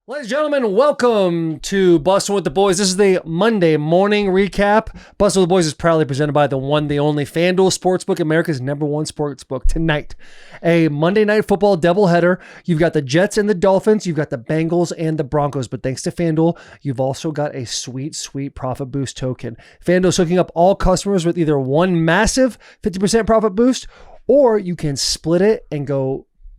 Ladies and gentlemen, welcome to Bussin with the Boys. This is the Monday morning recap. Bussin with the Boys is proudly presented by the one, the only FanDuel Sportsbook, America's #1 sportsbook. Tonight, a Monday Night Football doubleheader. You've got the Jets and the Dolphins. You've got the Bengals and the Broncos. But thanks to FanDuel, you've also got a sweet, sweet profit boost token. FanDuel's hooking up all customers with either one massive 50% profit boost, or you can split it and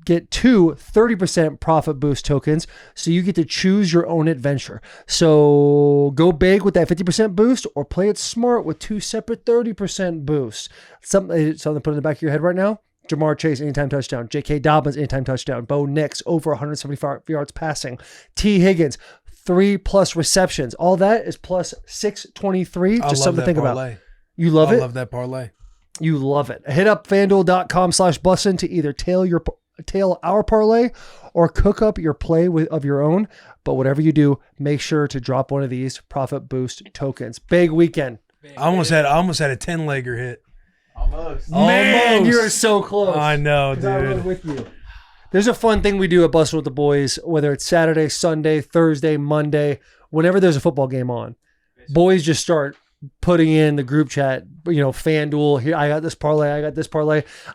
get two 30% profit boost tokens, so you get to choose your own adventure. So go big with that 50% boost, or play it smart with two separate 30% boosts. Something to put in the back of your head right now. Jamar Chase, anytime touchdown. J.K. Dobbins, anytime touchdown. Bo Nix, over 175 yards passing. T. Higgins, 3+ receptions. All that is plus 623. Just something to think about. You love it? I love that parlay. You love it. Hit up FanDuel.com/Bussin to either tail our parlay or cook up your play of your own. But whatever you do, make sure to drop one of these profit boost tokens. Big weekend. I almost had a 10-legger hit. Almost. Man, you are so close. I know, dude. I was with you. There's a fun thing we do at Bussin with the Boys, whether it's Saturday, Sunday, Thursday, Monday, whenever there's a football game on. Boys just start putting in the group chat, FanDuel, here, I got this parlay,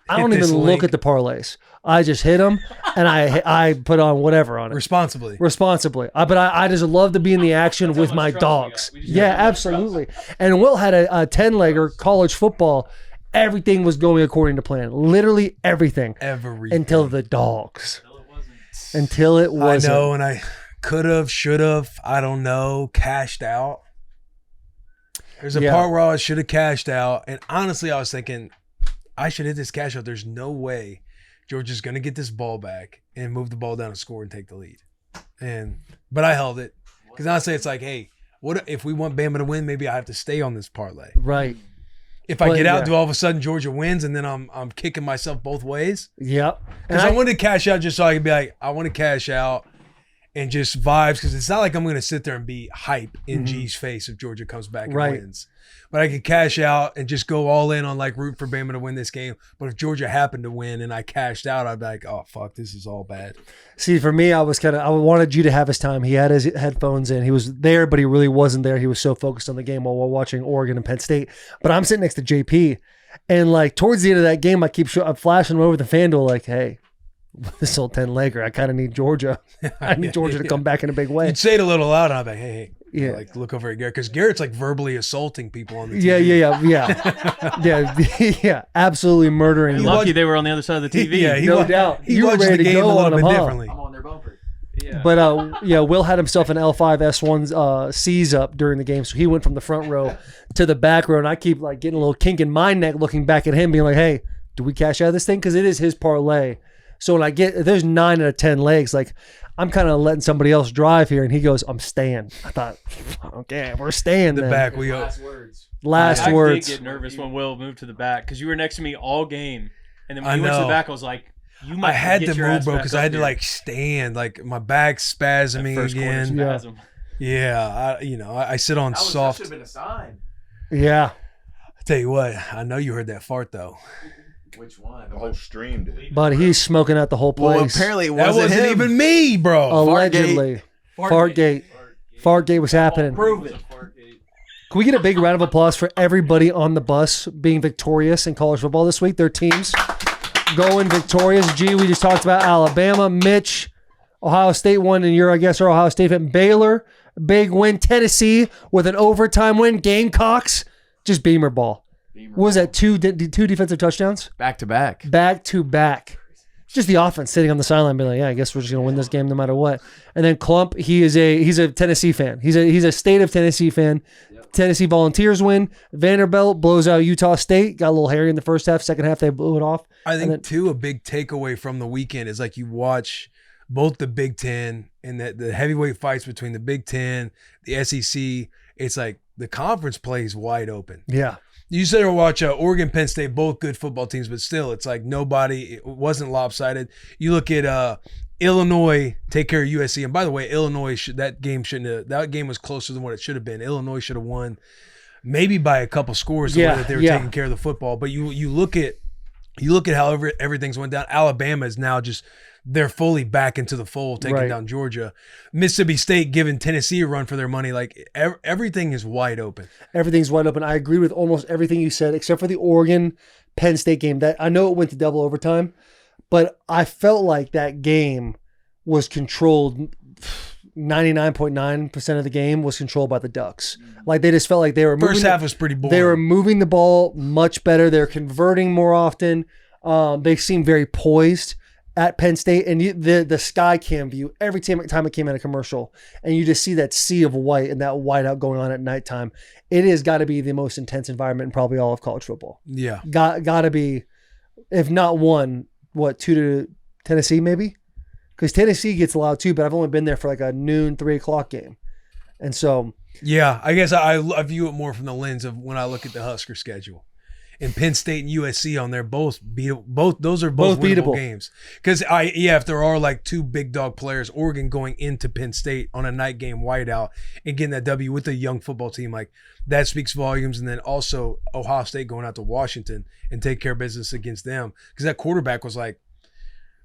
I don't even look at the parlays. I just hit them, and I put on whatever on it. Responsibly. But I just love to be in the action with my dogs. Yeah, absolutely. And Will had a 10-legger college football. Everything was going according to plan. Literally everything. Until the dogs. Until it wasn't. I know, and I could have, should have, I don't know, cashed out. There's a part where I should have cashed out, and honestly, I was thinking I should hit this cash out. There's no way Georgia's going to get this ball back and move the ball down and score and take the lead. But I held it because honestly, it's like, hey, what if we want Bama to win? Maybe I have to stay on this parlay. Right. If I get out, do all of a sudden Georgia wins, and then I'm kicking myself both ways. Yep. Because I wanted to cash out just so I could be like, I want to cash out. And just vibes, because it's not like I'm going to sit there and be hype in G's face if Georgia comes back and wins. But I could cash out and just go all in on root for Bama to win this game. But if Georgia happened to win and I cashed out, I'd be like, oh, fuck, this is all bad. See, for me, I wanted G to have his time. He had his headphones in. He was there, but he really wasn't there. He was so focused on the game while we're watching Oregon and Penn State. But I'm sitting next to JP. And towards the end of that game, I'm flashing him over the FanDuel hey, this old 10-legger, I kind of need Georgia. I need Georgia to come back in a big way. You'd say it a little loud, and I'd be like, hey. Yeah. Look over at Garrett. Because Garrett's verbally assaulting people on the TV. Yeah. Absolutely murdering. Lucky they were on the other side of the TV. No doubt. He watched the game a little bit differently. I'm on their bumper. Yeah. But Will had himself an L5 S1 C's up during the game, so he went from the front row to the back row, and I keep getting a little kink in my neck looking back at him being like, hey, do we cash out of this thing? Because it is his parlay. So when there's 9 out of 10 legs, I'm kind of letting somebody else drive here, and he goes, I'm staying. I thought, okay, we're staying. The then. back, Last words. I did get nervous when Will moved to the back because you were next to me all game, and then when you went to the back, I was like, you might. I had to move, bro, because I had to stand, my back's spasming again. Yeah, I sit on soft. That should have been a sign. Yeah. I tell you what, I know you heard that fart though. Which one? The whole stream did. But he's smoking out the whole place. Well, apparently it wasn't him. Even me, bro. Allegedly. Fartgate was happening. Prove it. Can we get a big round of applause for everybody on the bus being victorious in college football this week? Their teams going victorious. G, we just talked about Alabama. Mitch, Ohio State won, and you're, our Ohio State fan. Baylor, big win. Tennessee with an overtime win. Gamecocks, just beamer ball. What was that, two defensive touchdowns? Back to back. Just the offense sitting on the sideline being I guess we're just going to win this game no matter what. And then Klump, he's a Tennessee fan. He's a state of Tennessee fan. Yep. Tennessee Volunteers win. Vanderbilt blows out Utah State. Got a little hairy in the first half. Second half, they blew it off. I think, too, a big takeaway from the weekend is you watch both the Big Ten and the heavyweight fights between the Big Ten, the SEC. It's the conference play is wide open. Yeah. You sit there and watch Oregon, Penn State, both good football teams, but still, it's it wasn't lopsided. You look at Illinois take care of USC, and by the way, Illinois that game was closer than what it should have been. Illinois should have won, maybe by a couple scores, the way that they were taking care of the football. But you look at how everything's went down. Alabama is now just they're fully back into the fold, taking down Georgia. Mississippi State giving Tennessee a run for their money. Like everything is wide open. Everything's wide open. I agree with almost everything you said, except for the Oregon Penn State game. That I know it went to double overtime, but I felt like that game was controlled. 99.9% of the game was controlled by the Ducks. Like they just felt like they were moving. First half was pretty boring. They were moving the ball much better. They're converting more often. They seemed very poised at Penn State, and the sky cam view every time it came out of commercial, and you just see that sea of white and that whiteout going on at nighttime. It has got to be the most intense environment in probably all of college football. Yeah, got to be, if not one, 2 to Tennessee maybe. Because Tennessee gets allowed too, but I've only been there for like a noon, 3 o'clock game. And so. Yeah, I guess I view it more from the lens of when I look at the Husker schedule. And Penn State and USC on there, those are both winnable games. Because if there are like 2 big dog players, Oregon going into Penn State on a night game whiteout and getting that W with a young football team, like that speaks volumes. And then also Ohio State going out to Washington and take care of business against them. Because that quarterback was like,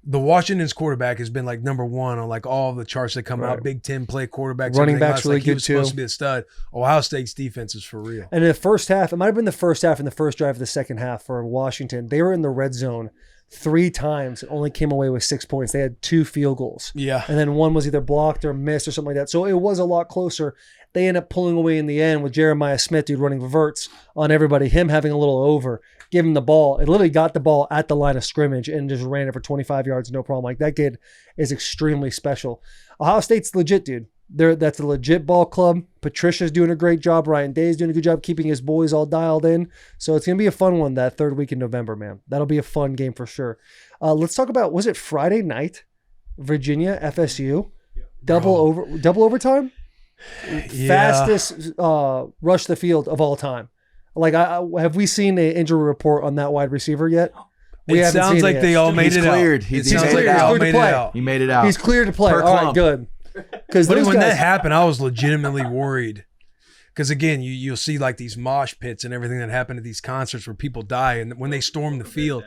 the Washington's quarterback has been like number 1 on like all the charts that come out. Big 10 play quarterbacks. Running back's really like good he was too. Supposed to be a stud. Ohio State's defense is for real. And in the first half, it might have been the first half and the first drive of the second half for Washington. They were in the red zone 3 times and only came away with 6 points. They had 2 field goals. Yeah. And then one was either blocked or missed or something like that. So it was a lot closer. They end up pulling away in the end with Jeremiah Smith, dude, running reverts on everybody. Him having a little over. Give him the ball. It literally got the ball at the line of scrimmage and just ran it for 25 yards, no problem. Like that kid is extremely special. Ohio State's legit, dude. That's a legit ball club. Patricia's doing a great job. Ryan Day's doing a good job keeping his boys all dialed in. So it's gonna be a fun one that 3rd week in November, man. That'll be a fun game for sure. Let's talk about, was it Friday night? Virginia FSU double overtime. Fastest rush the field of all time. Like, have we seen an injury report on that wide receiver yet? It sounds like they all made it out. He's cleared. He made it out. He's cleared to play. All right, good. But when that happened, I was legitimately worried. Because again, you'll see like these mosh pits and everything that happened at these concerts where people die, and when they storm the field.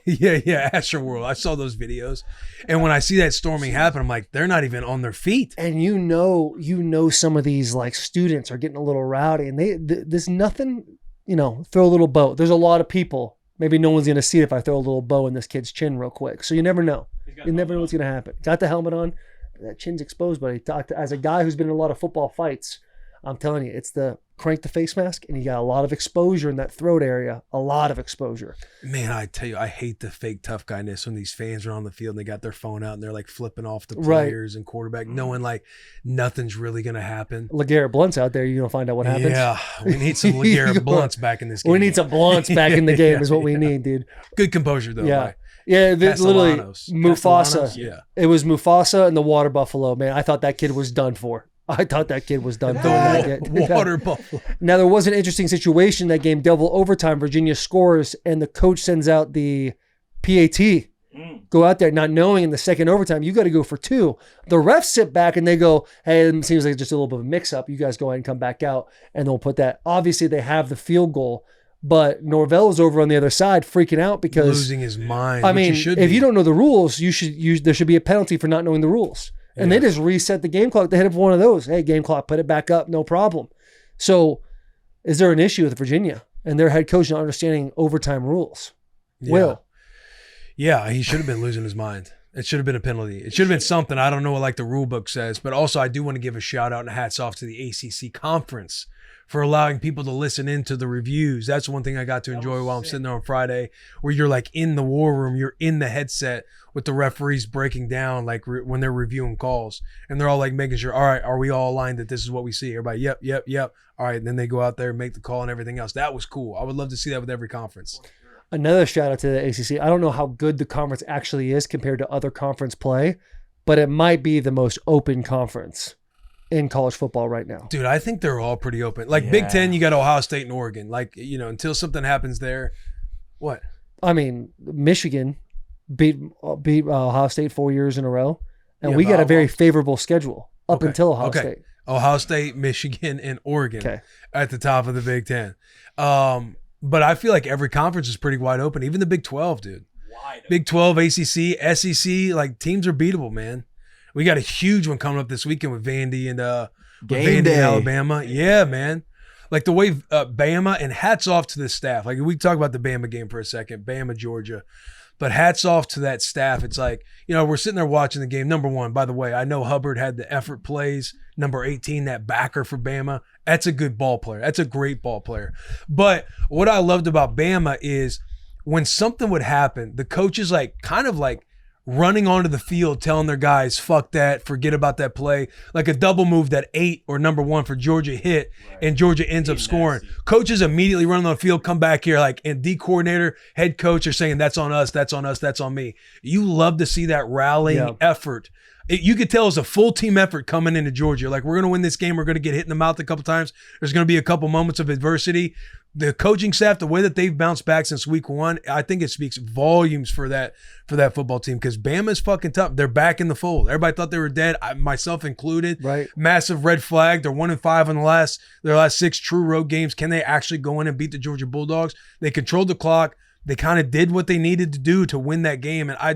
Yeah, Astroworld. I saw those videos, and when I see that storming happen, I'm like, they're not even on their feet. And you know, some of these like students are getting a little rowdy, and there's nothing, throw a little bow. There's a lot of people. Maybe no one's gonna see it if I throw a little bow in this kid's chin real quick. So you never know. You never know what's gonna happen. Got the helmet on, that chin's exposed, buddy. As a guy who's been in a lot of football fights, I'm telling you, it's the crank the face mask, and you got a lot of exposure in that throat area. A lot of exposure. Man, I tell you, I hate the fake tough guyness when these fans are on the field and they got their phone out and they're like flipping off the players and quarterback, knowing like nothing's really going to happen. LeGarrette Blunt's out there. You're going to find out what happens. Yeah, we need some LeGarrette Blunts back in this game. We need some Blunts back in the game is what we need, dude. Good composure, though. Yeah. Yeah, literally Mufasa. Yeah. It was Mufasa and the water buffalo, man. I thought that kid was done for. Water buffalo. Now, there was an interesting situation that game, double overtime. Virginia scores, and the coach sends out the PAT. Go out there not knowing in the second overtime, you got to go for 2. The refs sit back and they go, hey, it seems like just a little bit of a mix-up. You guys go ahead and come back out, and they'll put that. Obviously, they have the field goal, but Norvell's over on the other side freaking out because losing his mind. I mean, if you don't know the rules, there should be a penalty for not knowing the rules. And they just reset the game clock. They hit up one of those. Hey, game clock, put it back up, no problem. So is there an issue with Virginia and their head coach not understanding overtime rules? Will. Yeah, he should have been losing his mind. It should have been a penalty. It should have been something. I don't know what like the rule book says, but also I do want to give a shout out and hats off to the ACC conference for allowing people to listen into the reviews. That's one thing I got to enjoy while I'm sitting there on Friday, where you're like in the war room, you're in the headset with the referees breaking down like when they're reviewing calls, and they're all like making sure, all right, are we all aligned that this is what we see? Everybody, yep. All right, and then they go out there and make the call and everything else. That was cool. I would love to see that with every conference. Another shout out to the ACC. I don't know how good the conference actually is compared to other conference play, but it might be the most open conference in college football right now. Dude, I think they're all pretty open. Like Big Ten, you got Ohio State and Oregon. Like, until something happens there, what? I mean, Michigan beat Ohio State 4 years in a row, and we got a very favorable schedule up until Ohio State. Ohio State, Michigan, and Oregon at the top of the Big Ten. But I feel like every conference is pretty wide open, even the Big 12, dude. Big 12, ACC, SEC, like teams are beatable, man. We got a huge one coming up this weekend with Vandy and Game day. Alabama. Yeah, man. Like the way Bama, and hats off to the staff. Like we talk about the Bama game for a second, Bama, Georgia. But hats off to that staff. It's like, we're sitting there watching the game. Number one, by the way, I know Hubbard had the effort plays. Number 18, that backer for Bama. That's a good ball player. That's a great ball player. But what I loved about Bama is when something would happen, the coaches kind of running onto the field telling their guys, fuck that, forget about that play. Like a double move that 8 or number 1 for Georgia hit, and Georgia ends up scoring. Coaches immediately run on the field, come back here, and D coordinator, head coach are saying, that's on us, that's on us, that's on me. You love to see that rallying effort. You could tell it's a full team effort coming into Georgia. Like, we're going to win this game. We're going to get hit in the mouth a couple times. There's going to be a couple moments of adversity. The coaching staff, the way that they've bounced back since week 1, I think it speaks volumes for that football team, because Bama's fucking tough. They're back in the fold. Everybody thought they were dead, myself included. Right. Massive red flag. They're 1-5 on their last 6 true road games. Can they actually go in and beat the Georgia Bulldogs? They controlled the clock. They kind of did what they needed to do to win that game. And I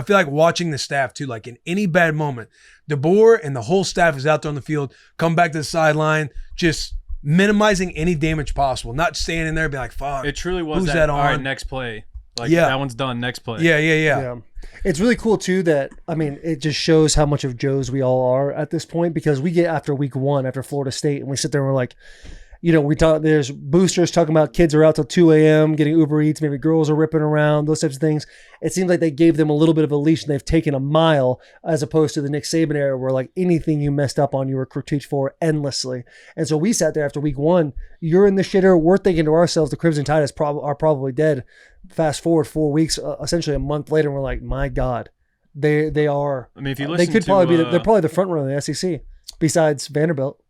feel like watching the staff too, like in any bad moment, DeBoer and the whole staff is out there on the field, come back to the sideline, just minimizing any damage possible, not standing there being like, fuck. It truly was who's that on? All right, next play. That one's done, next play. Yeah. It's really cool too that, it just shows how much of Joes we all are at this point, because we get after week 1, after Florida State, and we sit there and we're like, there's boosters talking about kids are out till 2 a.m. getting Uber Eats, maybe girls are ripping around, those types of things. It seems like they gave them a little bit of a leash and they've taken a mile, as opposed to the Nick Saban era where anything you messed up on, you were critiqued for endlessly. And so we sat there after week 1, you're in the shitter. We're thinking to ourselves, the Crimson Tide are probably dead. Fast forward 4 weeks, essentially a month later, and we're like, my God, they are. If you listen, they could probably they're probably the front runner in the SEC besides Vanderbilt.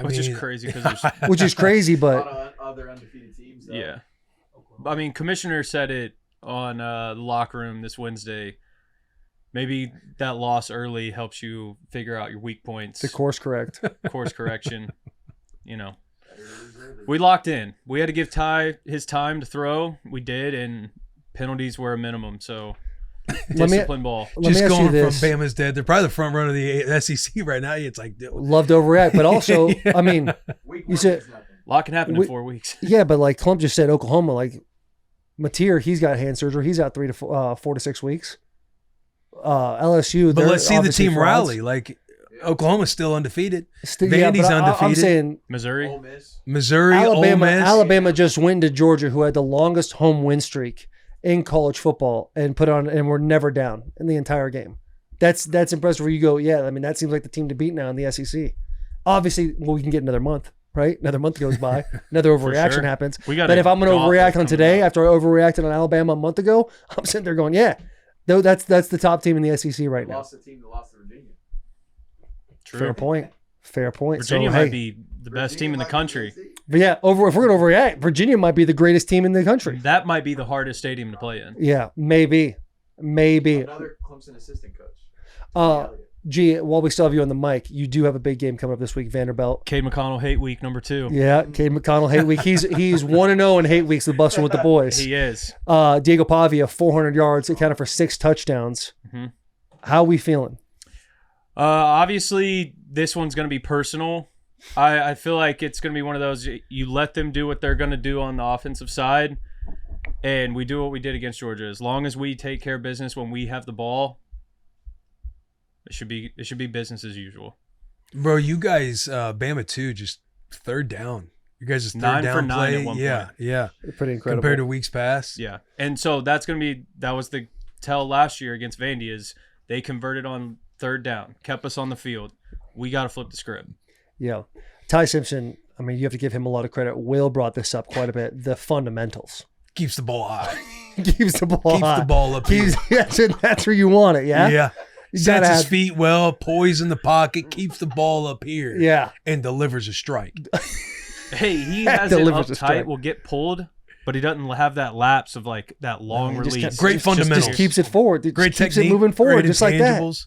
Which is crazy, but a lot of other undefeated teams. Though. Yeah, Commissioner said it on the locker room this Wednesday. Maybe that loss early helps you figure out your weak points. The course correction. We locked in. We had to give Ty his time to throw. We did, and penalties were a minimum. So. Discipline ball. Just going from Bama's dead. They're probably the front runner of the SEC right now. It's like love to overreact, but also, you said a lot can happen in 4 weeks. Yeah, but like Clump just said, Oklahoma, Mateer, he's got hand surgery. He's out 4 to 6 weeks. LSU, but let's see the team rally. Oklahoma's still undefeated. Vandy's undefeated. I'm saying Missouri, Ole Miss. Alabama. Ole Miss. Alabama just went to Georgia, who had the longest home win streak in college football, and we're never down in the entire game. That's impressive. Where you go, that seems like the team to beat now in the SEC. Obviously, we can get another month, right? Another month goes by, another overreaction happens. But if I'm going to overreact on today after I overreacted on Alabama a month ago, I'm sitting there going, that's the top team in the SEC right now. Lost the team that lost to Virginia. True. Fair point. Virginia might be the best team in the country. But if we're going to overreact, Virginia might be the greatest team in the country. That might be the hardest stadium to play in. Yeah, maybe. Another Clemson assistant coach. G, while we still have you on the mic, you do have a big game coming up this week, Vanderbilt. Cade McConnell hate week number 2. Yeah, Cade McConnell hate week. He's 1-0 in hate weeks with Bussin with the boys. He is. Diego Pavia, 400 yards, accounted for 6 touchdowns. Mm-hmm. How are we feeling? Obviously, this one's going to be personal. I feel like it's going to be one of those, you let them do what they're going to do on the offensive side, and we do what we did against Georgia. As long as we take care of business when we have the ball, it should be business as usual. Bro, you guys, Bama too, just third down. You guys just 9 down for 9 play. at one Yeah. Pretty incredible. Compared to weeks past. Yeah. And so that was the tell last year against Vandy, is they converted on third down, kept us on the field. We got to flip the script. Yeah. Ty Simpson, you have to give him a lot of credit. Will brought this up quite a bit. The fundamentals. Keeps the ball high. Keeps the ball up here. That's where you want it, yeah? Yeah. Sets his feet well, poised in the pocket, keeps the ball up here. Yeah. And delivers a strike. Hey, he has it up tight, will get pulled, but he doesn't have that lapse of that long release. Great fundamentals. Just keeps it forward. Great keeps technique. It moving forward, just like that.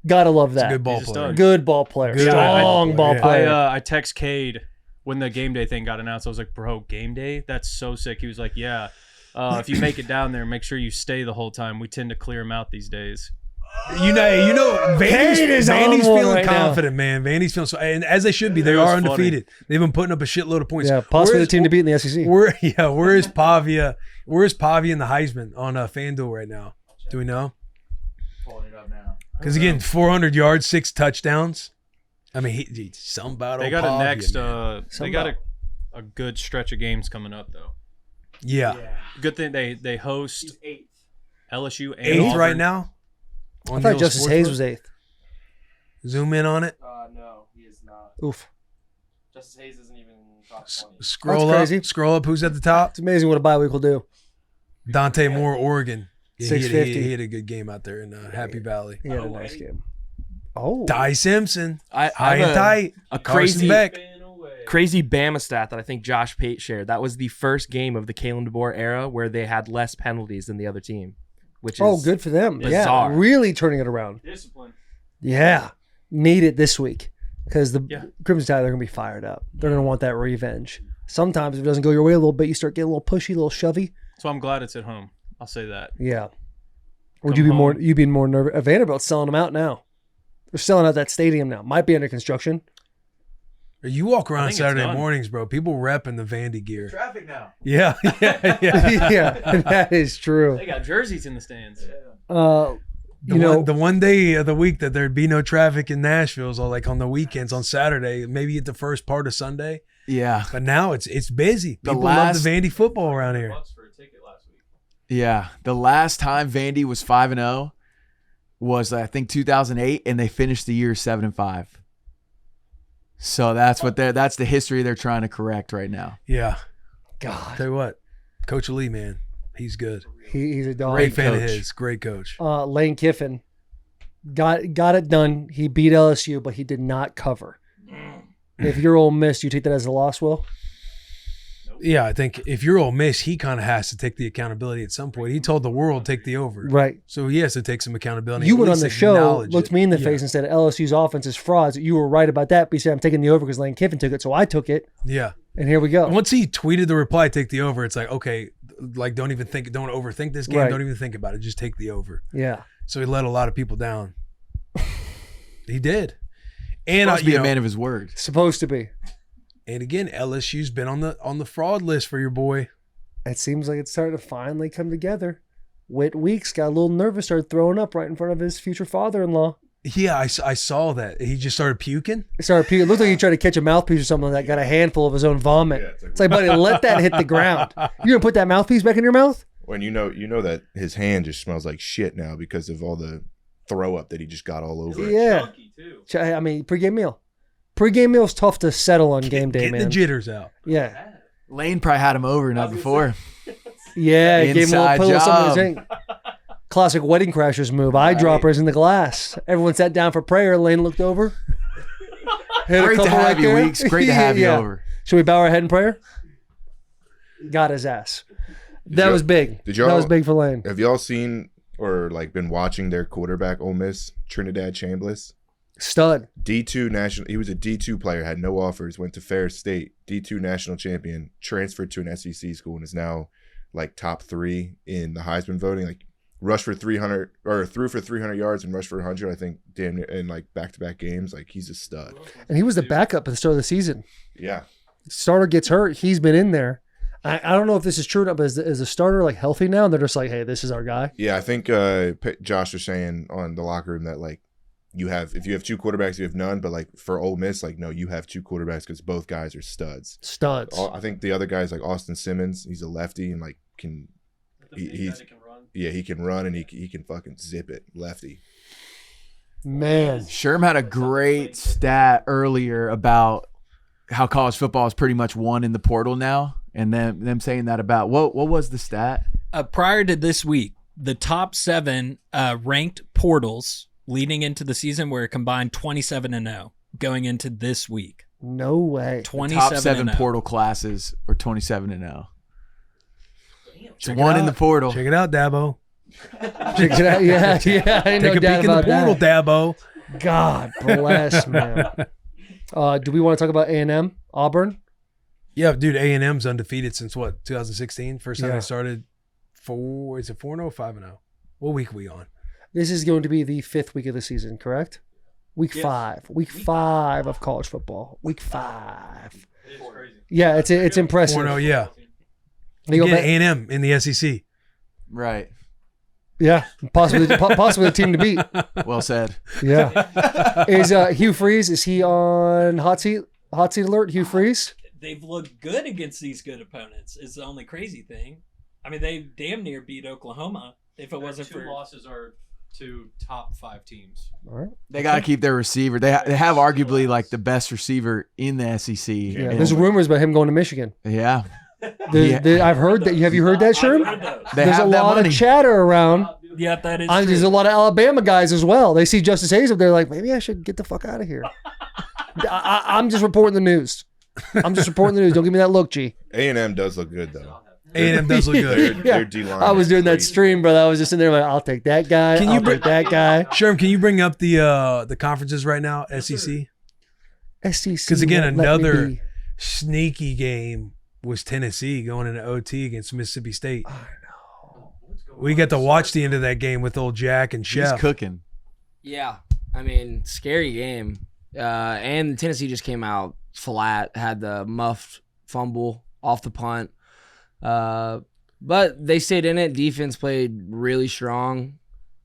Gotta love that. Good ball player. Good ball player. Strong ball player. I text Cade when the game day thing got announced. I was like, bro, game day? That's so sick. He was like, yeah. If you make it down there, make sure you stay the whole time. We tend to clear them out these days. Vandy's on feeling right now. confident, man. Vandy's feeling so, and as they should be. They It was are funny. undefeated. They've been putting up a shitload of points. Yeah, possibly the Where's- team to beat in the SEC. Where is Pavia? Where is Pavia in the Heisman on FanDuel right now? Do we know? Pulling it up now. Because again, 400 yards, 6 touchdowns. I mean, he something about They old got a Pavia, next. man. They got a good stretch of games coming up though. Yeah. Good thing they host He's 8th. LSU and 8th Auburn. right now. I thought Justice Hayes was 8th. Zoom in on it. No, he is not. Oof. Justice Hayes isn't even top 20. Scroll That's up. crazy. Scroll up. Who's at the top? It's amazing what a bye week will do. Dante Moore, Oregon. Yeah, 650. he had a good game out there in Happy Valley. He had a nice game. Oh. Ty Simpson. I High and have tight. a Carson crazy Beck. Bama stat that I think Josh Pate shared. That was the first game of the Kalen DeBoer era where they had less penalties than the other team, which is Oh, good for them. bizarre. Yeah, really turning it around. Discipline. Yeah. Need it this week because the Yeah. Crimson Tide, they're going to be fired up. They're going to want that revenge. Sometimes if it doesn't go your way a little bit, you start getting a little pushy, a little shovey. So I'm glad it's at home. I'll say that. Yeah. Would Come you be more? home. You'd be more nervous. Vanderbilt's selling them out now. They're selling out that stadium now. Might be under construction. You walk around think it's Saturday done. mornings, bro. People repping the Vandy gear. Traffic now. Yeah. Yeah, that is true. They got jerseys in the stands. The one day of the week that there'd be no traffic in Nashville is all like on the weekends, on Saturday, maybe at the first part of Sunday. Yeah. But now it's busy. The People last- love the Vandy football around here. Bucs for a ticket last week. Yeah. The last time Vandy was 5-0 was I think 2008, and they finished the year 7-5. So that's the history they're trying to correct right now. Yeah. God, Tell you what, Coach Ali, man, he's good. he's a dog. Great fan of coach. his. Great coach. Lane Kiffin got it done. He beat LSU, but he did not cover. If you're Ole Miss, do you take that as a loss, Will? Yeah, I think if you're Ole Miss, he kind of has to take the accountability at some point. He told the world take the over. Right. So he has to take some accountability. You at went on least the show, acknowledge looked it. me in the Yeah. face and said LSU's offense is frauds. You were right about that, but you said I'm taking the over because Lane Kiffin took it, so I took it, Yeah. and here we go. Once he tweeted the reply, take the over, it's like, okay, like don't overthink this game. Right. Don't even think about it. Just take the over. Yeah. So he let a lot of people down. He did. And Supposed to be you a know, man of his word. Supposed to be. and again, LSU's been on the fraud list for your boy. It seems like it's starting to finally come together. Whit Weeks got a little nervous, started throwing up right in front of his future father-in-law. Yeah, I saw that. He just started puking. It started puking. It looked like he tried to catch a mouthpiece or something like that, got a handful of his own vomit. Yeah, It's like, buddy, let that hit the ground. You're going to put that mouthpiece back in your mouth? When you know that his hand just smells like shit now because of all the throw up that he just got all over it. Yeah. Chunky, too. I mean, pregame meal. Pregame meal is tough to settle on game day, Getting man. the jitters out. Yeah. Lane probably had him over night before. Yeah, he gave him a little Inside pillow, something to job. drink. Classic wedding crashers move. Eyedroppers in the glass. Everyone sat down for prayer. Lane looked over. Hit a Great to couple have right you, there. Weeks. Great to have you Yeah. over. Should we bow our head in prayer? Got his ass. That y'all- was big. did That y'all- was big for Lane. Have y'all seen or like been watching their quarterback, Ole Miss, Trinidad Chambliss? Stud. D2 national. He was a D2 player, had no offers, went to Ferris State, D2 national champion, transferred to an SEC school, and is now like top 3 in the Heisman voting. Like rushed for 300 or threw for 300 yards and rushed for 100. I think damn near in like back-to-back games. Like he's a stud. And he was the backup at the start of the season. Yeah. Starter gets hurt. He's been in there. I don't know if this is true or not, but is the starter like healthy now? And they're just like, hey, this is our guy. Yeah, I think Josh was saying on the locker room that like if you have 2 quarterbacks, you have none. But like for Ole Miss, like no, you have 2 quarterbacks because both guys are studs. Studs. I think the other guy's like Austin Simmons. He's a lefty and like he can run and he can fucking zip it lefty. Man. Sherm had a great stat earlier about how college football is pretty much won in the portal now, and them saying that about what was the stat? Prior to this week, the top 7 ranked portals leading into the season were a combined 27-0 going into this week. No way. 27 Top 7 and 0. portal classes are 27-0. It's Check it one in out. the portal. Check it out, Dabo. Check it out. Yeah, yeah. I ain't no Take a doubt peek in the about portal, that. Dabo. God bless, man. Do we want to talk about A&M, Auburn? Yeah, dude, A&M's undefeated since what, 2016? First time Yeah. they started Is it 4-0 or 5-0? What week are we on? This is going to be the 5th week of the season, correct? Week 5. Week 5 of college football. Week 5. It's crazy. Yeah, it's impressive. 4-0, yeah. You go Again, back- A&M in the SEC. Right. yeah, possibly the team to beat. Well said. Yeah. Is Hugh Freeze, is he on hot seat alert, Hugh Freeze? They've looked good against these good opponents. Is the only crazy thing. I mean, they damn near beat Oklahoma. If it wasn't Their for two losses are to top 5 teams. All right. They got to keep their receiver. They have arguably like the best receiver in the SEC. Yeah, And- there's rumors about him going to Michigan. yeah. I've heard that. Have you heard that, Sherm? They There's a have that lot money. of chatter around. Yeah, that is There's a true. lot of Alabama guys as well. They see Justice Hayes up there, like, maybe I should get the fuck out of here. I'm just reporting the news. Don't give me that look, G. A&M does look good though. A&M does look Their, good. their D-line. I was is doing that great. stream, brother. I was just in there like, I'll take that guy. Can I'll you take that guy. Sherm, can you bring up the conferences right now, SEC? SEC. Because again, let me another be. sneaky game was Tennessee going into OT against Mississippi State. I know. We got to watch the end of that game with old Jack and He's Chef. cooking. Yeah, I mean, scary game. And Tennessee just came out flat, had the muffed fumble off the punt. But they stayed in it. Defense played really strong.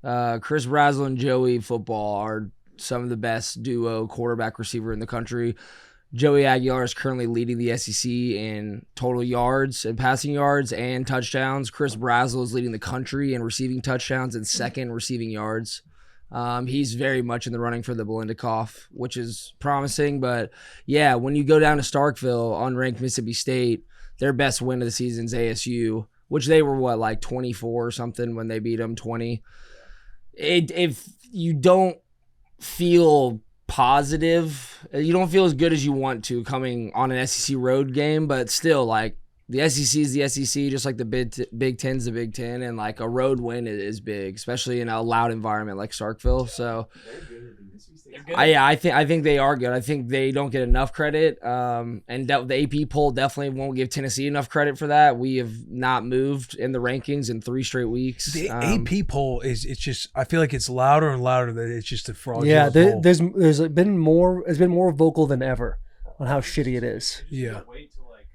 Chris Brazzell and Joey Football are some of the best duo quarterback receiver in the country. Joey Aguilar is currently leading the SEC in total yards and passing yards and touchdowns. Chris Brazzell is leading the country in receiving touchdowns and second receiving yards. He's very much in the running for the Belindikoff, which is promising. But, yeah, when you go down to Starkville, unranked Mississippi State, their best win of the season is ASU, which they were, like 24 or something when they beat them 20. If you don't feel positive, you don't feel as good as you want to coming on an SEC road game, but still, like, the SEC is the SEC, just like the Big Ten's the Big Ten, and like a road win is big, especially in a loud environment like Starkville. So, I think they are good. I think they don't get enough credit, and the AP poll definitely won't give Tennessee enough credit for that. We have not moved in the rankings in 3 straight weeks. The AP poll it's just, I feel like it's louder and louder that it's just a fraudulent Yeah, poll. there's been more vocal than ever on how shitty it is. Yeah. Wait till like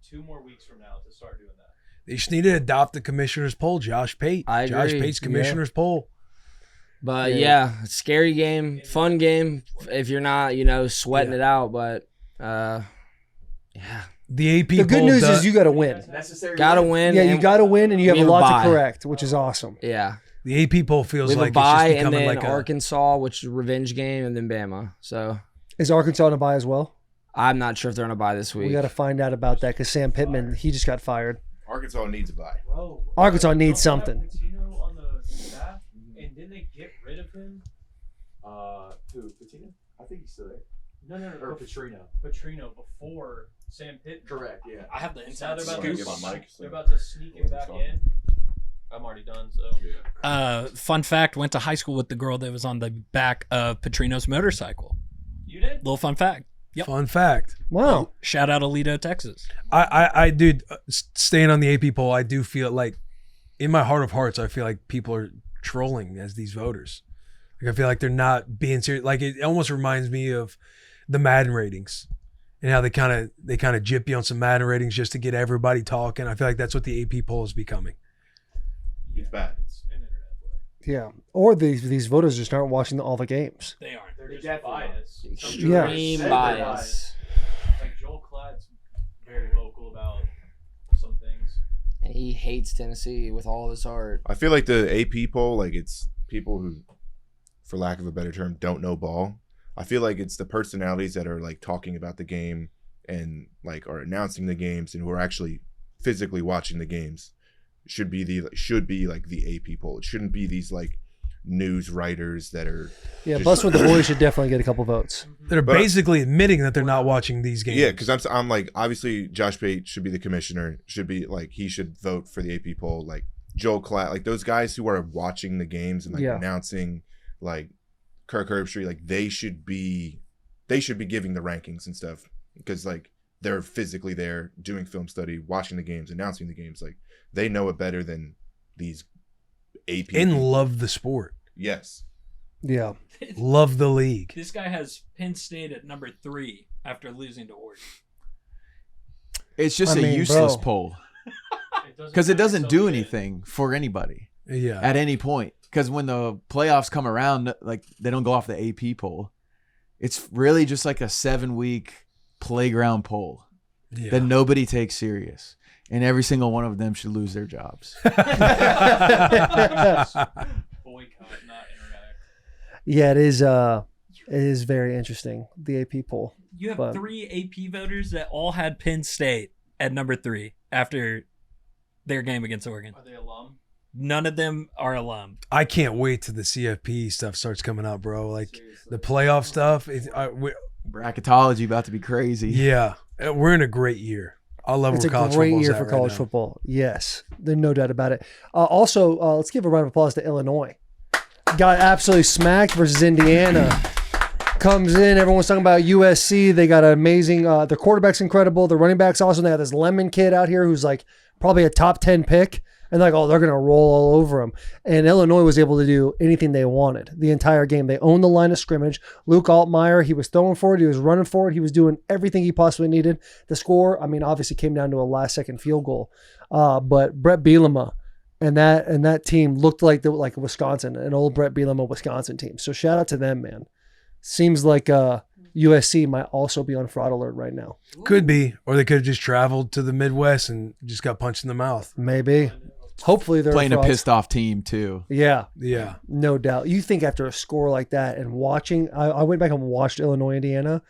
2 more weeks from now to start doing that. They just need to adopt the commissioner's poll, Josh Pate. I Josh agree. Pate's commissioner's poll. But yeah, scary game, fun game if you're not, sweating it out. But yeah, The AP The good poll news does, is you got to win. gotta win. Yeah, you and got to win, and you have we a have a lot bye. to correct, which is awesome. Yeah, the AP poll feels we have like a bye, it's just and becoming then like a Arkansas, which is a revenge game, and then Bama. So Is Arkansas on a bye as well? I'm not sure if they're on a bye this week. We got to find out about that because Sam Pittman, he just got fired. Arkansas needs a bye. Bro, Arkansas needs something. Patino on the staff, and didn't they get rid of him? Who? Patino? I think he's still there. No. Or Petrino. Petrino before Sam Pittman. Correct. Yeah. I have the Now inside they're about, Scoop. to, Get my mic, so- they're about to sneak him back in. I'm already done, so. Fun fact, went to high school with the girl that was on the back of Petrino's motorcycle. You did? Little fun fact. Yep. fun fact. Wow. Shout out Alito, Texas. I dude, staying on the AP poll, I do feel like, in my heart of hearts, I feel like people are trolling as these voters. Like I feel like they're not being serious. Like it almost reminds me of the Madden ratings and how they kind of jip you on some Madden ratings just to get everybody talking. I feel like that's what the AP poll is becoming. It's bad. It's an internet play. Yeah. Or these voters just aren't watching all the games. They aren't. They're just biased. Extreme Yeah. bias. Like Joel Klatt's very vocal about some things. And he hates Tennessee with all of his heart. I feel like the AP poll, like it's people who, for lack of a better term, don't know ball. I feel like it's the personalities that are like talking about the game and like are announcing the games and who are actually physically watching the games should be like the AP poll. It shouldn't be these like news writers that are Yeah, just- Bussin with the boys should definitely get a couple votes. They're But- basically admitting that they're not watching these games. Yeah, because I'm like, obviously Josh Pate should be the commissioner, should be like, he should vote for the AP poll. Like Joel Klatt, like those guys who are watching the games and like Yeah. announcing, like Kirk Herbstreit, like they should be giving the rankings and stuff because like they're physically there doing film study, watching the games, announcing the games. Like they know it better than these AP And people. love the sport. Yes. Yeah. Love the league. This guy has Penn State at number 3 after losing to Oregon. It's just I a mean, useless bro. poll because it doesn't do anything for anybody Yeah. at any point. Because when the playoffs come around, like they don't go off the AP poll. It's really just like a 7-week playground poll Yeah. that nobody takes serious, and every single one of them should lose their jobs. Boycott, not interact. Yeah, it is very interesting, the AP poll. You have But- 3 AP voters that all had Penn State at number 3 after their game against Oregon. Are they alum? None of them are alum. I can't wait till the CFP stuff starts coming out, bro. Like the playoff stuff. Bracketology about to be crazy. Yeah, we're in a great year. I love It's where a college great football's year at for right college now. football. Yes, there's no doubt about it. Also, let's give a round of applause to Illinois. Got absolutely smacked versus Indiana. Comes in, everyone's talking about USC. They got an amazing. Their quarterback's incredible. The running back's awesome. They got this Lemon kid out here who's like probably a top 10 pick. And like, oh, they're going to roll all over them. And Illinois was able to do anything they wanted the entire game. They owned the line of scrimmage. Luke Altmaier, he was throwing for it. He was running for it. He was doing everything he possibly needed. The score, I mean, obviously came down to a last-second field goal. But Brett Bielema and that team looked like Wisconsin, an old Brett Bielema Wisconsin team. So shout out to them, man. Seems like USC might also be on fraud alert right now. Could be, or they could have just traveled to the Midwest and just got punched in the mouth. Maybe. Hopefully they're Playing a frauds. pissed off team too. Yeah. Yeah, No doubt. You think after a score like that and watching, I went back and watched Illinois, Indiana,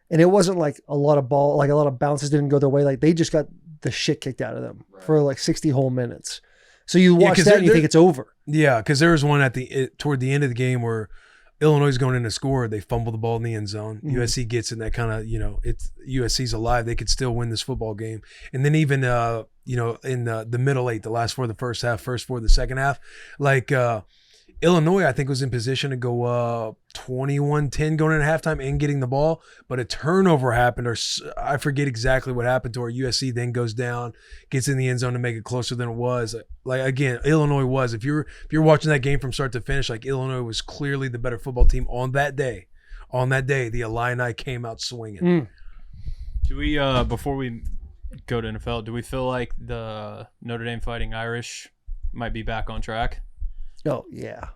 and it wasn't like a lot of bounces didn't go their way. Like they just got the shit kicked out of them for like 60 whole minutes. So you watch 'cause that and you they're- think it's over. yeah. Because there was one toward the end of the game where Illinois is going in to score. They fumble the ball in the end zone. USC gets in that kind of, it's USC's alive. They could still win this football game. And then even, in the middle 8, the last 4 of the first half, first 4 of the second half, like Illinois, I think was in position to go 21-10 going into halftime and getting the ball, but a turnover happened, or I forget exactly what happened to where USC then goes down, gets in the end zone to make it closer than it was. Like again, Illinois was. If you're watching that game from start to finish, like Illinois was clearly the better football team on that day. On that day, the Illini came out swinging. Do we before we go to NFL, do we feel like the Notre Dame Fighting Irish might be back on track? Oh, yeah.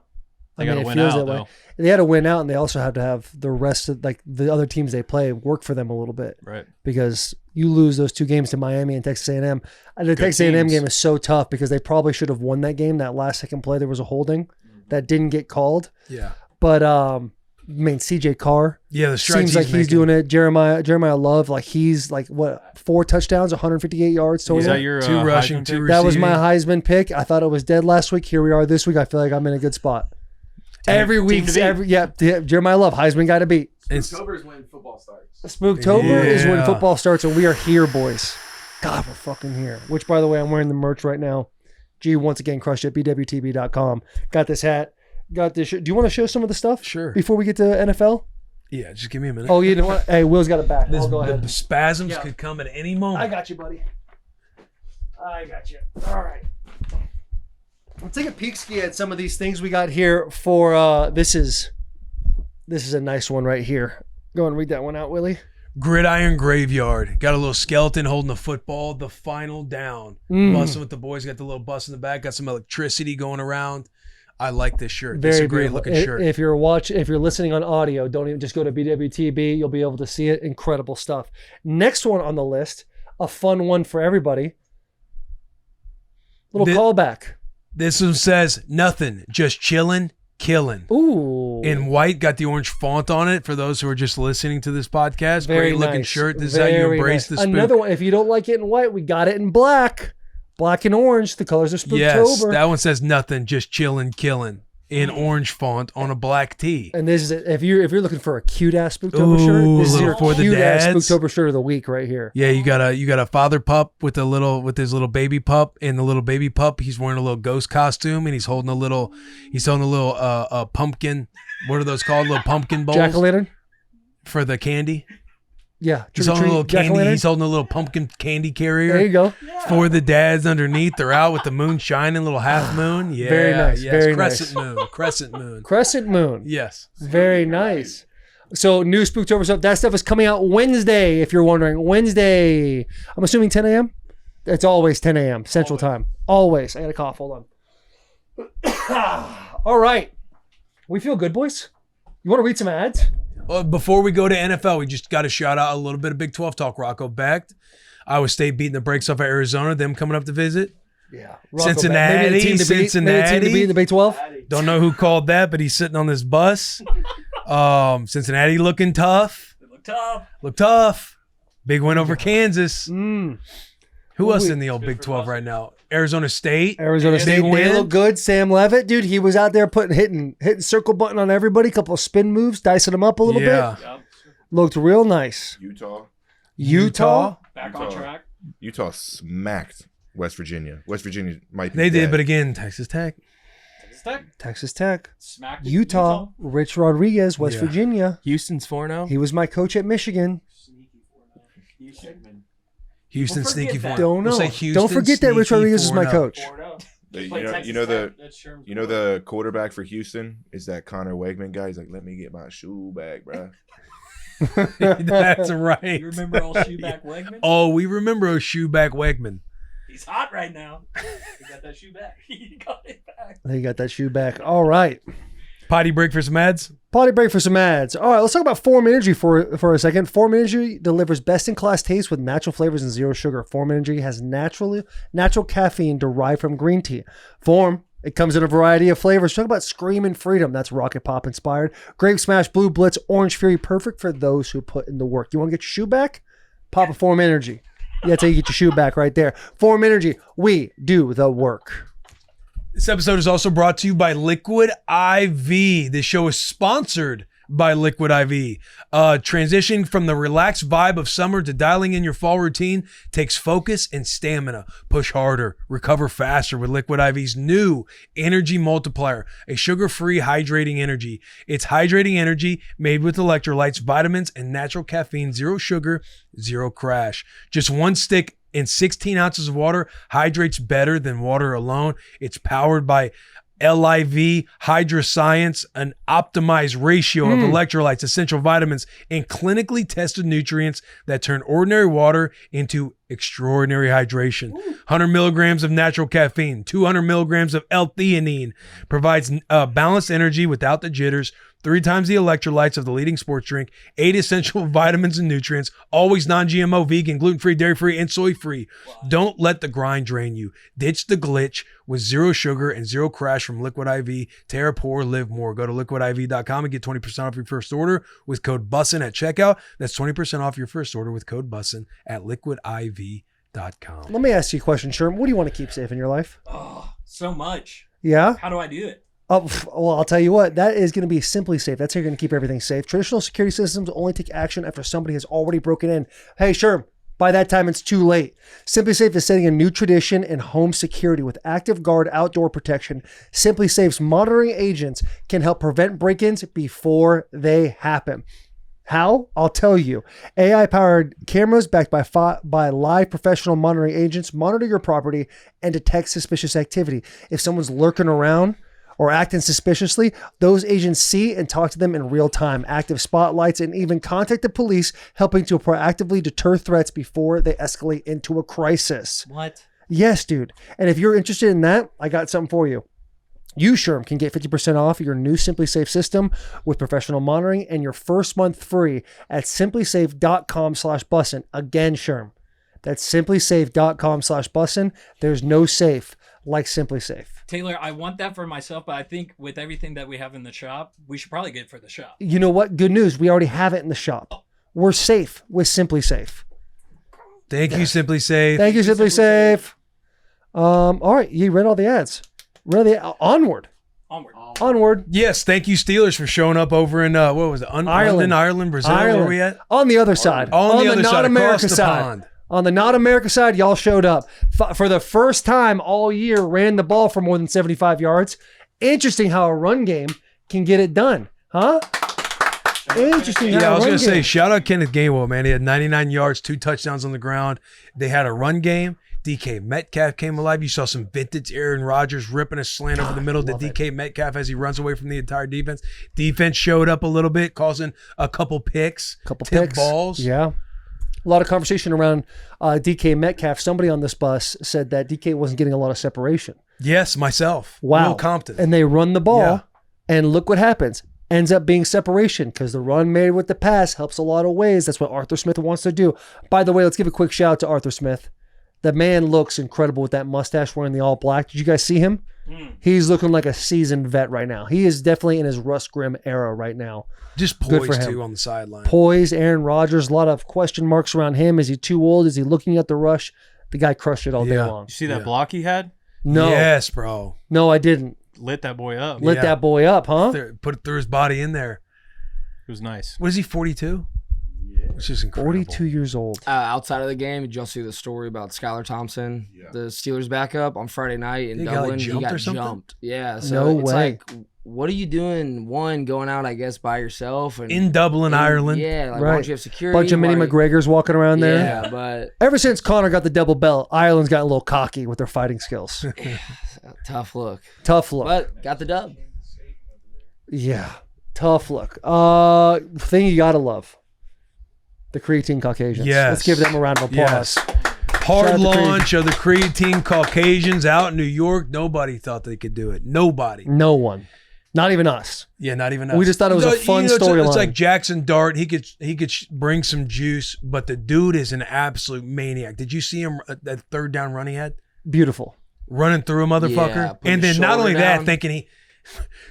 They got to it win feels out that way. though. They had to win out, and they also have to have the rest of like the other teams they play work for them a little bit. Right. Because you lose those 2 games to Miami and Texas A&M. And the Texas A&M teams. game is so tough because they probably should have won that game. That last second play, there was a holding that didn't get called. Yeah. But CJ Carr Yeah, the strides seems like he's making. doing it. Jeremiah Love, like he's like what 4 touchdowns, 158 yards total. Is that your 2 rushing, Heisman 2 pick? That was my receiving. Heisman pick. I thought it was dead last week. Here we are this week. I feel like I'm in a good spot. Every week, Jeremiah Love, Heisman guy to beat. October's when football starts. Spooktober is when Yeah. football starts, and we are here, boys. God, we're fucking here. Which, by the way, I'm wearing the merch right now. G, once again, crushed it. BWTB.com. Got this hat. Got this shirt. Do you want to show some of the stuff? Sure. Before we get to NFL? Yeah, just give me a minute. Oh, you know what? Hey, Will's got it back. This, I'll go the ahead. spasms Yeah. could come at any moment. I got you, buddy. I got you. All right. Let's take a peek ski at some of these things we got here for this is a nice one right here. Go and read that one out, Willie. Gridiron Graveyard. Got a little skeleton holding the football. The final down. Bussin with the boys. Got the little bus in the back. Got some electricity going around. I like this shirt. This is a great beautiful. looking shirt. If you're listening on audio, don't even just go to BWTB. You'll be able to see it. Incredible stuff. Next one on the list, a fun one for everybody. Little callback. This one says nothing, just chilling, killing. Ooh. In white, got the orange font on it for those who are just listening to this podcast. Very Great looking nice. shirt. This is how you Very embrace nice. the spook. Another one. If you don't like it in white, we got it in black. Black and orange. The colors of Spooktober. Yes, that one says nothing, just chilling, killing in orange font on a black tee. And this is it. If you're looking for a cute ass Spooktober shirt, this is little your for the cute ass dads. Spooktober shirt of the week right here. Yeah, you got a father pup with his little baby pup, and the little baby pup, he's wearing a little ghost costume, and he's holding a little pumpkin. What are those called? Little pumpkin bowls Jack-o'-lantern. for the candy. Yeah. He's Trick or holding a little treat, candy. jack-o'-lantern. He's holding a little pumpkin candy carrier. There you go. For the dads underneath, they're out with the moon shining, little half moon. Yeah, Very nice, Yes. very Crescent moon. Crescent moon. Crescent moon. Yes. Very nice. So new Spooktober stuff. That stuff is coming out Wednesday, if you're wondering. Wednesday. I'm assuming 10 a.m.? It's always 10 a.m. Central Time. Always. I got a cough. Hold on. All right. We feel good, boys? You want to read some ads? Before we go to NFL, we just got to shout out a little bit of Big 12 talk. Rocco backed. Iowa State beating the brakes off of Arizona. Them coming up to visit. Yeah. Cincinnati. Maybe the team to beat. Maybe the team to beat in the Big 12. Don't know who called that, but he's sitting on this bus. Cincinnati looking tough. Look tough. Big win over Kansas. Who else in the old Big 12 right now? Arizona State. Arizona State, Big they win. look good. Sam Levitt, dude, he was out there hitting circle button on everybody. Couple of spin moves, dicing them up a little bit. Looked real nice. Utah. Back on track. Utah smacked West Virginia. West Virginia might be They did, dead. but again, Texas Tech. Texas Tech. Smacked Utah. Rich Rodriguez, West Yeah. Virginia. Houston's 4-0. He was my coach at Michigan. Houston We'll sneaky forget that. 4-0. Don't know. We'll say Houston Don't forget that Rich sneaky Rodriguez is my 4-0. coach. You know the quarterback for Houston is that Connor Wegman guy. He's like, let me get my shoe back, bro. That's right. You remember old Shoeback Wegman? Oh, we remember a shoeback Wegman. He's hot right now. He got that shoe back. He got it back. He got that shoe back. All right. Potty break for some ads. Potty break for some ads. All right, let's talk about Form Energy for a second. Form Energy delivers best-in-class taste with natural flavors and zero sugar. Form Energy has natural caffeine derived from green tea. Form, it comes in a variety of flavors. Talk about Screamin' Freedom. That's Rocket Pop inspired. Grape Smash, Blue Blitz, Orange Fury. Perfect for those who put in the work. You want to get your shoe back? Pop a Form Energy. Yeah, that's how you get your shoe back right there. Form Energy. We do the work. This episode is also brought to you by Liquid IV. This show is sponsored by Liquid IV. Transitioning from the relaxed vibe of summer to dialing in your fall routine takes focus and stamina. Push harder, recover faster with Liquid IV's new Energy Multiplier, a sugar-free hydrating energy. It's hydrating energy made with electrolytes, vitamins, and natural caffeine, zero sugar, zero crash. Just one stick in 16 ounces of water hydrates better than water alone. It's powered by LIV, Hydra Science, an optimized ratio of electrolytes, essential vitamins, and clinically tested nutrients that turn ordinary water into extraordinary hydration. 100 milligrams of natural caffeine, 200 milligrams of L-theanine, provides balanced energy without the jitters, 3 times the electrolytes of the leading sports drink, 8 essential vitamins and nutrients, always non-GMO, vegan, gluten-free, dairy-free, and soy-free. Don't let the grind drain you. Ditch the glitch with zero sugar and zero crash from Liquid IV. Tear, pour, live more. Go to liquidiv.com and get 20% off your first order with code BUSSIN at checkout. That's 20% off your first order with code BUSSIN at liquidiv.com. Let me ask you a question, Sherm. What do you want to keep safe in your life? Oh, so much. Yeah? How do I do it? Oh, well, I'll tell you what, that is going to be Simply Safe. That's how you're going to keep everything safe. Traditional security systems only take action after somebody has already broken in. Hey, Sherm, by that time, it's too late. Simply Safe is setting a new tradition in home security with Active Guard outdoor protection. Simply Safe's monitoring agents can help prevent break-ins before they happen. How? I'll tell you. AI-powered cameras backed by live professional monitoring agents monitor your property and detect suspicious activity. If someone's lurking around or acting suspiciously, those agents see and talk to them in real time. Active spotlights and even contact the police, helping to proactively deter threats before they escalate into a crisis. What? Yes, dude. And if you're interested in that, I got something for you. You, Sherm, can get 50% off your new Simply Safe system with professional monitoring and your first month free at simplysafe.com/bussin. Again, Sherm, that's simplysafe.com/bussin. There's no safe like Simply Safe. Taylor, I want that for myself, but I think with everything that we have in the shop, we should probably get it for the shop. You know what? Good news. We already have it in the shop. We're safe with Simply Safe. Thank you, Simply Safe. Thank you, Simply Safe. All right. You read all the ads. Onward. Yes, thank you, Steelers, for showing up over in what was it? Ireland, Brazil. Where are we at? On the other side. On the other not side, America across the side. pond. On the not America side, y'all showed up for the first time all year. Ran the ball for more than 75 yards. Interesting how a run game can get it done, huh? Interesting. Yeah, I was going going to say, shout out Kenneth Gainwell, man. He had 99 yards, 2 touchdowns on the ground. They had a run game. DK Metcalf came alive. You saw some vintage Aaron Rodgers ripping a slant over the middle to DK Metcalf as he runs away from the entire defense. Defense showed up a little bit, causing a couple picks, tip balls. Yeah. A lot of conversation around DK Metcalf. Somebody on this bus said that DK wasn't getting a lot of separation. Yes, myself. Wow. Will Compton. And they run the ball, Yeah. and look what happens. Ends up being separation because the run made with the pass helps a lot of ways. That's what Arthur Smith wants to do. By the way, let's give a quick shout out to Arthur Smith. The man looks incredible with that mustache wearing the all black. Did you guys see him? He's looking like a seasoned vet right now. He is definitely in his Russ Grimm era right now. Just Good for poised, him. too, on the sideline. Poise, Aaron Rodgers, a lot of question marks around him. Is he too old? Is he looking at the rush? The guy crushed it all day Yeah. long. You see that block he had? No, Yes, bro. no, I didn't. Lit that boy up. Lit Yeah. that boy up, huh? Put threw his body in there. It was nice. What is he, 42? Which is incredible. 42 years old. Outside of the game, did y'all see the story about Skylar Thompson, the Steelers backup on Friday night in He got, Dublin? jumped or something? jumped. Yeah. So No it's way. like, what are you doing? One, going out, I guess, by yourself. And In Dublin, Ireland. Yeah. Like, why Right. don't you have security? Bunch of mini Why- McGregors walking around there. Yeah, but Ever since Connor got the double belt, Ireland's gotten a little cocky with their fighting skills. tough look. Tough look. But got the dub. Yeah. Tough look. Thing you gotta love. The creatine Caucasians. Yes. Let's give them a round of applause. Yes. Hard Shout out to launch of the creatine Caucasians out in New York. Nobody thought they could do it. Nobody. No one. Not even us. Yeah, not even us. We just thought it was a fun it's storyline. like Jaxson Dart. He could bring some juice, but the dude is an absolute maniac. Did you see him that third down run he had? Beautiful. Running through a motherfucker. Yeah, put and his then not shoulder only that, down. thinking he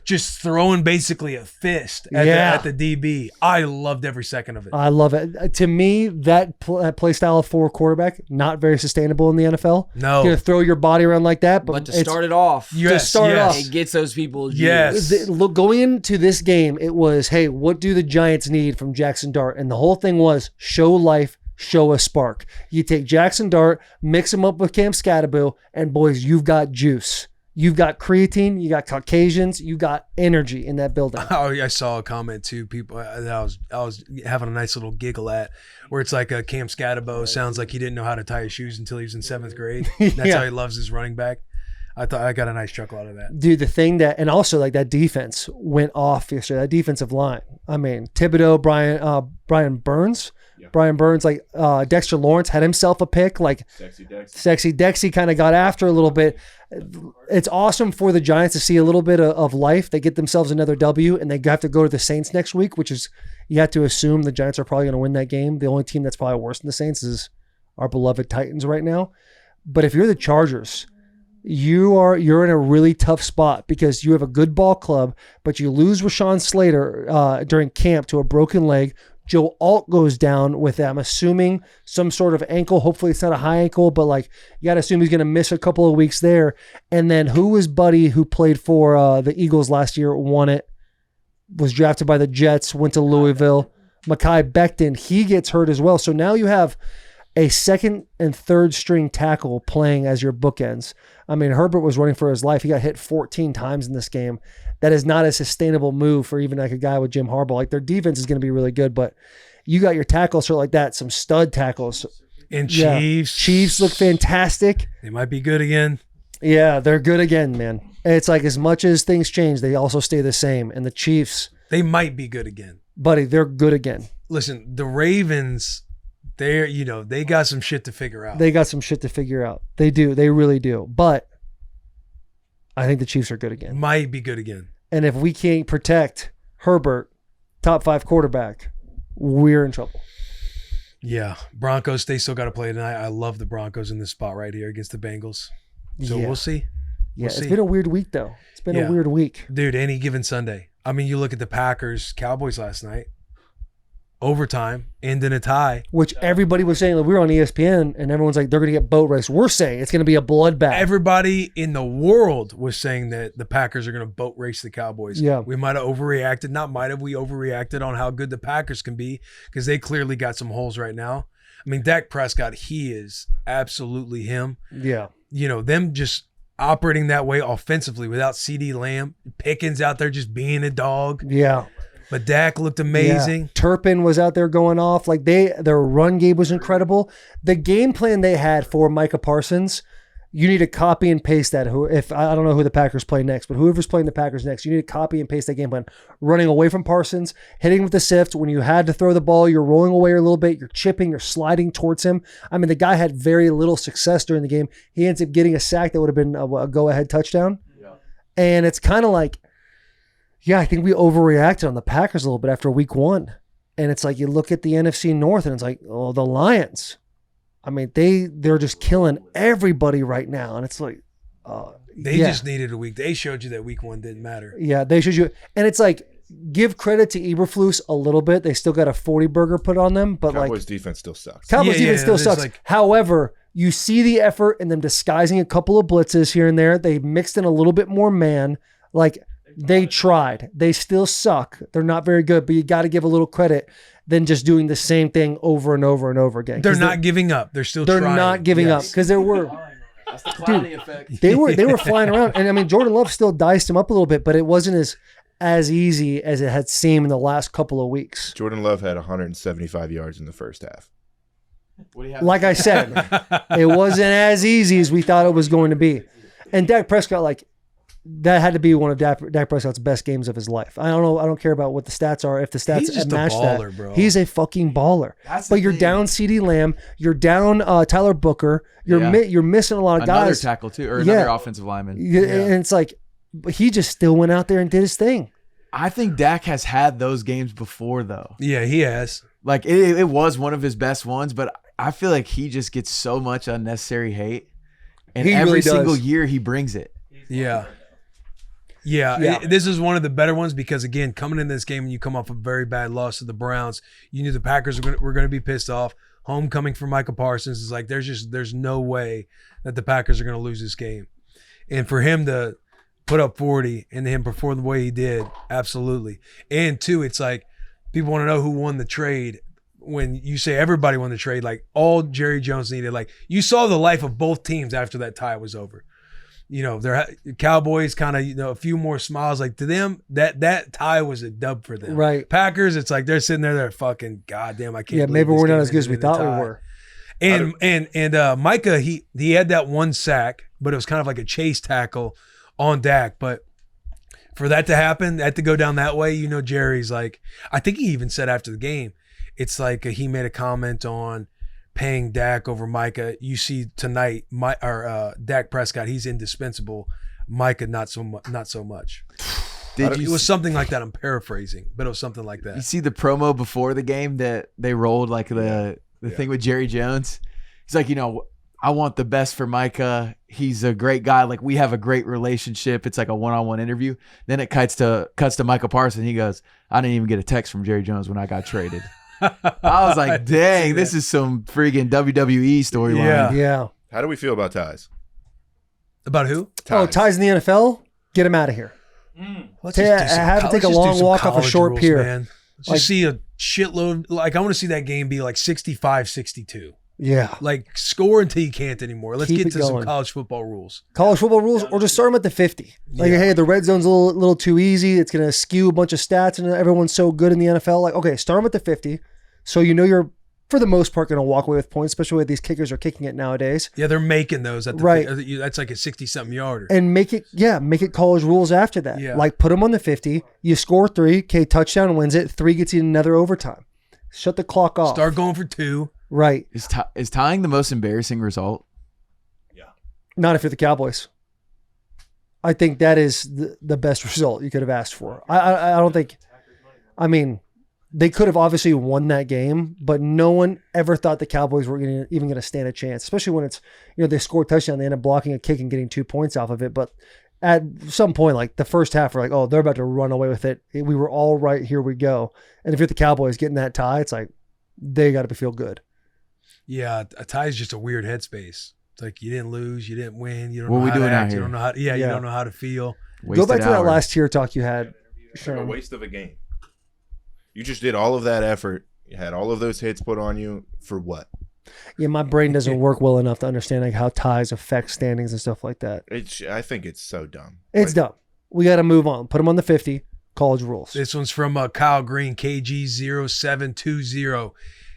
just throwing basically a fist at, Yeah. the DB. I loved every second of it. I love it. To me, that play style of 4 quarterback, not very sustainable in the NFL. No. You're going to throw your body around like that. But But to it's- start it off, Yes, start yes. off. it gets those people. juiced. Yes. Look, going into this game, it was, hey, what do the Giants need from Jaxson Dart? And the whole thing was show life, show a spark. You take Jaxson Dart, mix him up with Cam Skattebo, and boys, you've got juice. You've got creatine, you got Caucasians, you got energy in that building. Oh, I saw a comment too. People, I was having a nice little giggle at, where it's like a Cam Skattebo sounds like he didn't know how to tie his shoes until he was in 7th grade. That's Yeah. how he loves his running back. I thought I got a nice chuckle out of that. Dude, the thing that, and also like that defense went off yesterday, that defensive line. I mean, Thibodeau, Brian Burns. Brian Burns, like Dexter Lawrence had himself a pick, like Sexy Dexy kind of got after a little bit. It's awesome for the Giants to see a little bit of life. They get themselves another W, and they have to go to the Saints next week, which is, you have to assume the Giants are probably going to win that game. The only team that's probably worse than the Saints is our beloved Titans right now. But if you're the Chargers, you're in a really tough spot because you have a good ball club, but you lose Rashawn Slater during camp to a broken leg. Joe Alt goes down with, I'm assuming, some sort of ankle. Hopefully it's not a high ankle, but like you got to assume he's going to miss a couple of weeks there. And then who was Buddy, who played for the Eagles last year, won it, was drafted by the Jets, went to Louisville. Mekhi Becton, he gets hurt as well. So now you have a second and third string tackle playing as your bookends. I mean, Herbert was running for his life. He got hit 14 times in this game. That is not a sustainable move for even like a guy with Jim Harbaugh. Like their defense is going to be really good, but you got your tackles sort of like that, some stud tackles. And Yeah. Chiefs look fantastic. They might be good again. Yeah, they're good again, man. It's like as much as things change, they also stay the same. And the Chiefs, They might be good again. buddy, they're good again. Listen, the Ravens, they got some shit to figure out. They got some shit to figure out. They do. They really do. But I think the Chiefs are good again. Might be good again. And if we can't protect Herbert, top 5 quarterback, we're in trouble. Yeah. Broncos, they still got to play tonight. I love the Broncos in this spot right here against the Bengals. So Yeah. we'll see. Yeah, We'll it's see. been a weird week, though. It's been Yeah. a weird week. Dude, any given Sunday. I mean, you look at the Packers, Cowboys last night, overtime, and in a tie. Which everybody was saying, like, we were on ESPN, and everyone's like, they're going to get boat raced. We're saying it's going to be a bloodbath. Everybody in the world was saying that the Packers are going to boat race the Cowboys. Yeah. We might have overreacted. Not might have. We overreacted on how good the Packers can be because they clearly got some holes right now. I mean, Dak Prescott, he is absolutely him. Yeah. Them just operating that way offensively without CD Lamb. Pickens out there just being a dog. Yeah. But Dak looked amazing. Yeah. Turpin was out there going off. Like their run game was incredible. The game plan they had for Micah Parsons, you need to copy and paste that. I don't know who the Packers play next, but whoever's playing the Packers next, you need to copy and paste that game plan. Running away from Parsons, hitting with the sift. When you had to throw the ball, you're rolling away a little bit, you're chipping, you're sliding towards him. I mean, the guy had very little success during the game. He ends up getting a sack that would have been a go-ahead touchdown. Yeah. And it's kind of like, yeah, I think we overreacted on the Packers a little bit after week 1. And it's like you look at the NFC North and it's like, oh, the Lions. I mean, they're just killing everybody right now. And it's like, they just needed a week. They showed you that week 1 didn't matter. Yeah, they showed you. And it's like, give credit to Eberflus a little bit. They still got a 40 burger put on them. But Cowboys defense still sucks. Cowboys defense still sucks. However, you see the effort in them disguising a couple of blitzes here and there. They mixed in a little bit more man. Like, they tried. They still suck. They're not very good, but you got to give a little credit than just doing the same thing over and over and over again. They're not giving up. They're still trying. They're not giving up because there were That's the clowning effect. they were flying around. And I mean, Jordan Love still diced him up a little bit, but it wasn't as easy as it had seemed in the last couple of weeks. Jordan Love had 175 yards in the first half. Like I said, it wasn't as easy as we thought it was going to be. And Dak Prescott, like, that had to be one of Dak Prescott's best games of his life. I don't know. I don't care about what the stats are. If the stats He's just match a baller, that, bro. He's a fucking baller. But you're down CeeDee Lamb. You're down Tyler Booker. You're missing a lot of another guys. Tackle too, or another offensive lineman. And it's like, but he just still went out there and did his thing. I think Dak has had those games before, though. Yeah, he has. Like it was one of his best ones, but I feel like he just gets so much unnecessary hate, and He every really does. single year he brings it. Yeah. Yeah, this is one of the better ones because, again, coming in this game and you come off a very bad loss to the Browns, you knew the Packers were going to be pissed off. Homecoming for Micah Parsons is like there's no way that the Packers are going to lose this game. And for him to put up 40 and him perform the way he did, absolutely. And, two, it's like people want to know who won the trade. When you say everybody won the trade, like all Jerry Jones needed, like you saw the life of both teams after that tie was over. You know, their Cowboys kind of, a few more smiles. Like to them, that tie was a dub for them. Right. Packers, it's like they're sitting there, they're fucking goddamn. I can't. Yeah, believe maybe this we're game not as good as we ended in a thought we tie. were. And Micah, he had that one sack, but it was kind of like a chase tackle on Dak. But for that to happen, that to go down that way, Jerry's like, I think he even said after the game, it's like he made a comment on paying Dak over Micah. You see tonight, Dak Prescott, he's indispensable. Micah, not so much. It was something like that. I'm paraphrasing, but it was something like that. You see the promo before the game that they rolled, like the thing with Jerry Jones. He's like, I want the best for Micah. He's a great guy. Like, we have a great relationship. It's like a one-on-one interview. Then it cuts to Micah Parsons. He goes, I didn't even get a text from Jerry Jones when I got traded. I was like, dang, this is some freaking WWE storyline. Yeah. How do we feel about ties? About who? Ties in the NFL? Get him out of here. Let's have to take a long walk off a short pier. Man. Let's just see a shitload. Like, I want to see that game be like 65-62. Yeah. Like, score until you can't anymore. Let's Keep get it to going. some college football rules. College football rules, or just start them at the 50. Like, hey, the red zone's a little too easy. It's going to skew a bunch of stats, and everyone's so good in the NFL. Like, okay, start them at the 50. So you're, for the most part, going to walk away with points, especially with these kickers are kicking it nowadays. Yeah, they're making those at the right. That's like a 60-something yarder. And make it college rules after that. Yeah. Like, put them on the 50. You score 3. Okay, touchdown wins it. 3 gets you another overtime. Shut the clock off. Start going for 2. Right. Is tying the most embarrassing result? Yeah. Not if you're the Cowboys. I think that is the best result you could have asked for. I don't think. I mean, they could have obviously won that game, but no one ever thought the Cowboys were even going to stand a chance, especially when it's, they score a touchdown, they end up blocking a kick and getting 2 points off of it. But at some point, like the first half, we're like, oh, they're about to run away with it. We were all right. Here we go. And if you're the Cowboys getting that tie, it's like, they got to feel good. Yeah. A tie is just a weird headspace. It's like, you didn't lose, you didn't win. You don't What know we how to doing out act. You here? don't know how. You don't know how to feel. Go back to that last tier talk you had. It's like a waste of a game. You just did all of that effort. You had all of those hits put on you for what? Yeah, my brain doesn't work well enough to understand like how ties affect standings and stuff like that. I think it's so dumb. It's dumb. We got to move on. Put them on the 50. college rules. This one's from Kyle Green, KG0720.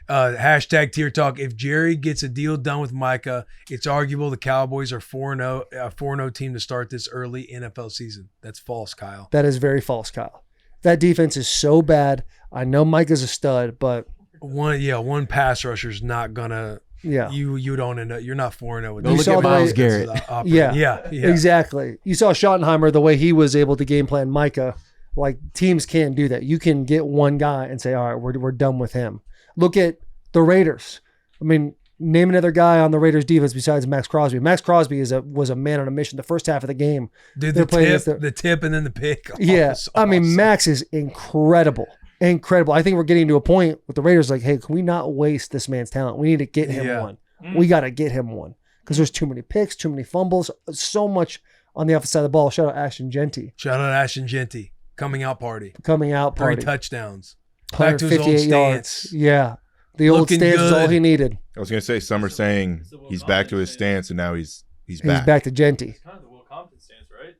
Hashtag TierTalk. If Jerry gets a deal done with Micah, it's arguable the Cowboys are 4-0, a 4-0 team to start this early NFL season. That's false, Kyle. That is very false, Kyle. That defense is so bad. I know Micah's a stud, but One pass rusher's not gonna. yeah, You don't end up. You're not 4-0 with Go You this. saw look at the Myles way- Garrett. Yeah. Yeah. exactly. You saw Schottenheimer, the way he was able to game plan Micah. Like, teams can't do that. You can get one guy and say, all right, we're done with him. Look at the Raiders. I mean, name another guy on the Raiders defense besides Max Crosby. Max Crosby was a man on a mission the first half of the game. Dude, They're the playing tip, against the tip, and then the pick. Oh, Yeah. it's I mean, awesome. Max is incredible. Incredible. I think we're getting to a point with the Raiders like, hey, can we not waste this man's talent? We need to get him Yeah. one. We got to get him one because there's too many picks, too many fumbles, so much on the offensive side of the ball. Shout out Ashton Genty. Shout out Ashton Genty. Coming out party. Coming out 3 party. touchdowns. Back to his old 158 yards. stance. Yeah. The old Looking stance is all good. he needed. I was gonna say some are saying he's back to his stance and now he's He's back. back to Genty. It's kind of the Will Compton stance, right?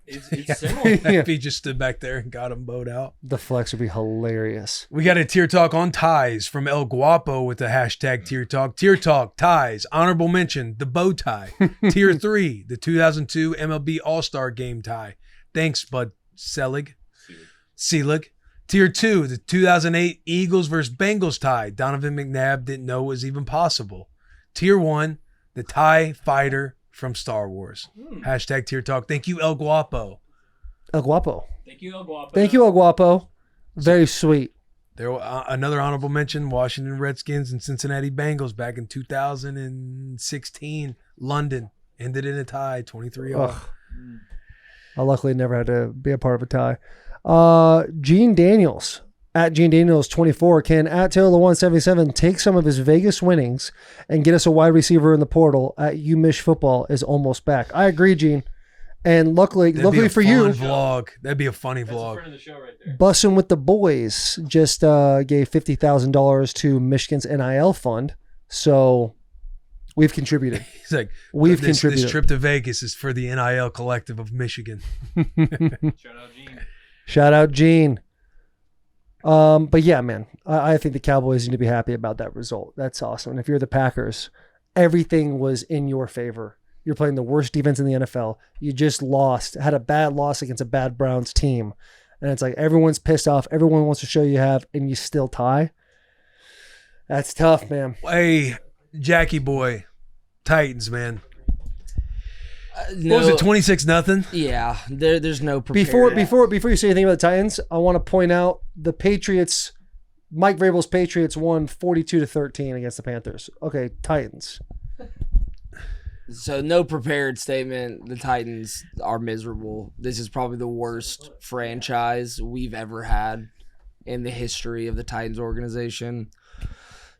It's Yeah. similar. Yeah. If he just stood back there and got him bowed out. The flex would be hilarious. We got a Tier Talk on ties from El Guapo with the hashtag Tier Talk. Tier Talk, ties, honorable mention, the bow tie. Tier 3, the 2002 MLB All-Star Game tie. Thanks, Bud Selig. Tier 2, the 2008 Eagles versus Bengals tie. Donovan McNabb didn't know it was even possible. Tier 1, the TIE Fighter from Star Wars. Hashtag Tier Talk. Thank you, El Guapo. El Guapo. Thank you, El Guapo. Thank you, El Guapo. Very sweet. There, another honorable mention: Washington Redskins and Cincinnati Bengals back in 2016. London ended in a tie, 23-all. Ugh. I luckily never had to be a part of a tie. Gene Daniels at Gene Daniels 24 can at Taylor 177 take some of his Vegas winnings and get us a wide receiver in the portal at UMich football is almost back. I agree, Gene. And luckily That'd be a for you, fun vlog. That'd be a funny That's the vlog. front of the show right there. Bussin with the boys just gave $50,000 to Michigan's NIL fund. So we've contributed. He's like, We've this contributed. trip to Vegas is for the NIL collective of Michigan. Shout out Gene. Shout out Gene. But yeah, man, I think the Cowboys need to be happy about that result. That's awesome. And if you're the Packers, everything was in your favor. You're playing the worst defense in the NFL. You just lost, had a bad loss against a bad Browns team. And it's like everyone's pissed off. Everyone wants to show you have, and you still tie. That's tough, man. Hey, Jackie boy, Titans, man. No, What was it, 26-0? Yeah, there's no prepared. Before you say anything about the Titans, I want to point out the Patriots. Mike Vrabel's Patriots won 42-13 against the Panthers. Okay, Titans. So no prepared statement. The Titans are miserable. This is probably the worst franchise we've ever had in the history of the Titans organization.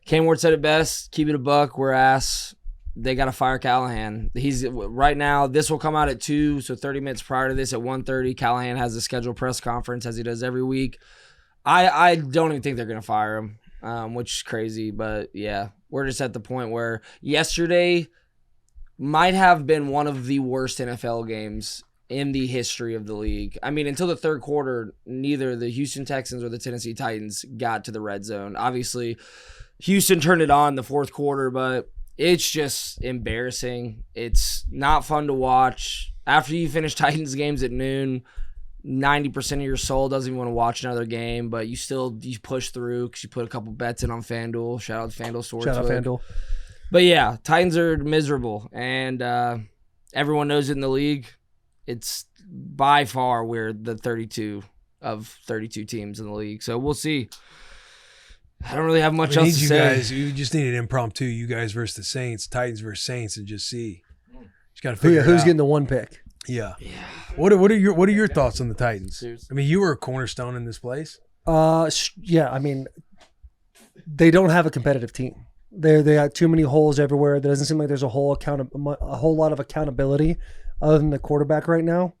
Ken Ward said it best. Keep it a buck. We're ass. They got to fire Callahan. He's right now. This will come out at 2, so 30 minutes prior to this at 1:30. Callahan has a scheduled press conference as he does every week. I don't even think they're gonna fire him, which is crazy. But yeah, we're just at the point where yesterday might have been one of the worst NFL games in the history of the league. I mean, until the third quarter, neither the Houston Texans or the Tennessee Titans got to the red zone. Obviously, Houston turned it on the fourth quarter, but it's just embarrassing. It's not fun to watch. After you finish Titans games at noon, 90% of your soul doesn't even want to watch another game, but you push through because you put a couple bets in on FanDuel. Shout out to FanDuel Sportsbook. Shout out FanDuel. But yeah, Titans are miserable, and everyone knows it in the league. It's by far we're the 32 of 32 teams in the league. So we'll see. I don't really have much We else need to you say. guys. You just need an impromptu. You guys versus the Saints, Titans versus Saints, and just see. Just got to figure it Who's out. getting the one pick? Yeah. What are your thoughts on the Titans? I mean, you were a cornerstone in this place. Yeah, I mean, they don't have a competitive team. They got too many holes everywhere. There doesn't seem like there's a whole lot of accountability other than the quarterback right now.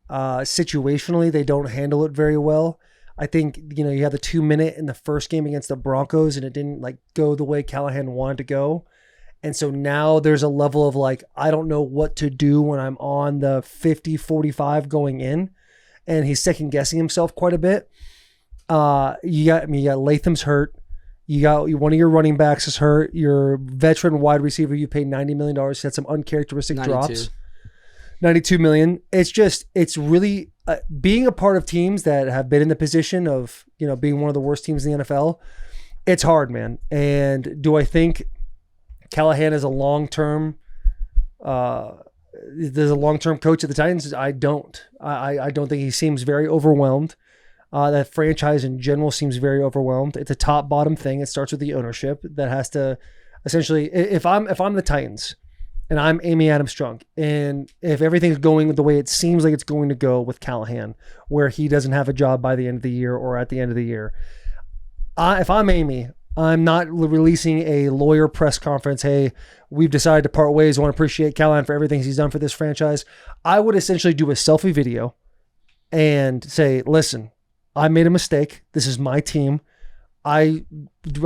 Situationally, they don't handle it very well. I think, you had the 2-minute in the first game against the Broncos and it didn't go the way Callahan wanted to go. And so now there's a level of I don't know what to do when I'm on the 50-45 going in. and he's second guessing himself quite a bit. You got Latham's hurt. You got one of your running backs is hurt. Your veteran wide receiver you paid $90 million. Had some uncharacteristic 92. drops. $92 million. It's really being a part of teams that have been in the position of, being one of the worst teams in the NFL. It's hard, man. And do I think Callahan is a long-term there's a long-term coach at the Titans? I don't. I don't think he seems very overwhelmed. That franchise in general seems very overwhelmed. It's a top-bottom thing. It starts with the ownership that has to essentially. If I'm the Titans, and I'm Amy Adams Strunk, and if everything's going the way it seems like it's going to go with Callahan, where he doesn't have a job by the end of the year or at the end of the year, if I'm Amy, I'm not releasing a lawyer press conference. Hey, we've decided to part ways. I want to appreciate Callahan for everything he's done for this franchise. I would essentially do a selfie video and say, listen, I made a mistake. This is my team. I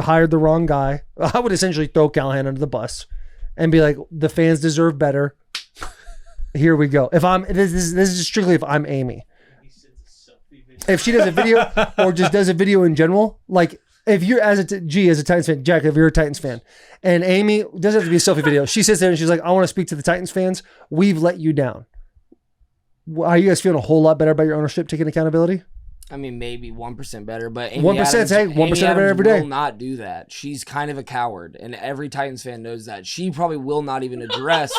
hired the wrong guy. I would essentially throw Callahan under the bus and be like, the fans deserve better. Here we go. This is strictly if I'm Amy. If she does a video or just does a video in general, like if you're as a Titans fan, Jack, if you're a Titans fan, and Amy doesn't have to be a selfie video, she sits there and she's like, I want to speak to the Titans fans. We've let you down. Are you guys feeling a whole lot better about your ownership taking accountability? I mean, maybe 1%, better, but 1%, hey, 1% better every day. Will not do that. She's kind of a coward, and every Titans fan knows that. She probably will not even address.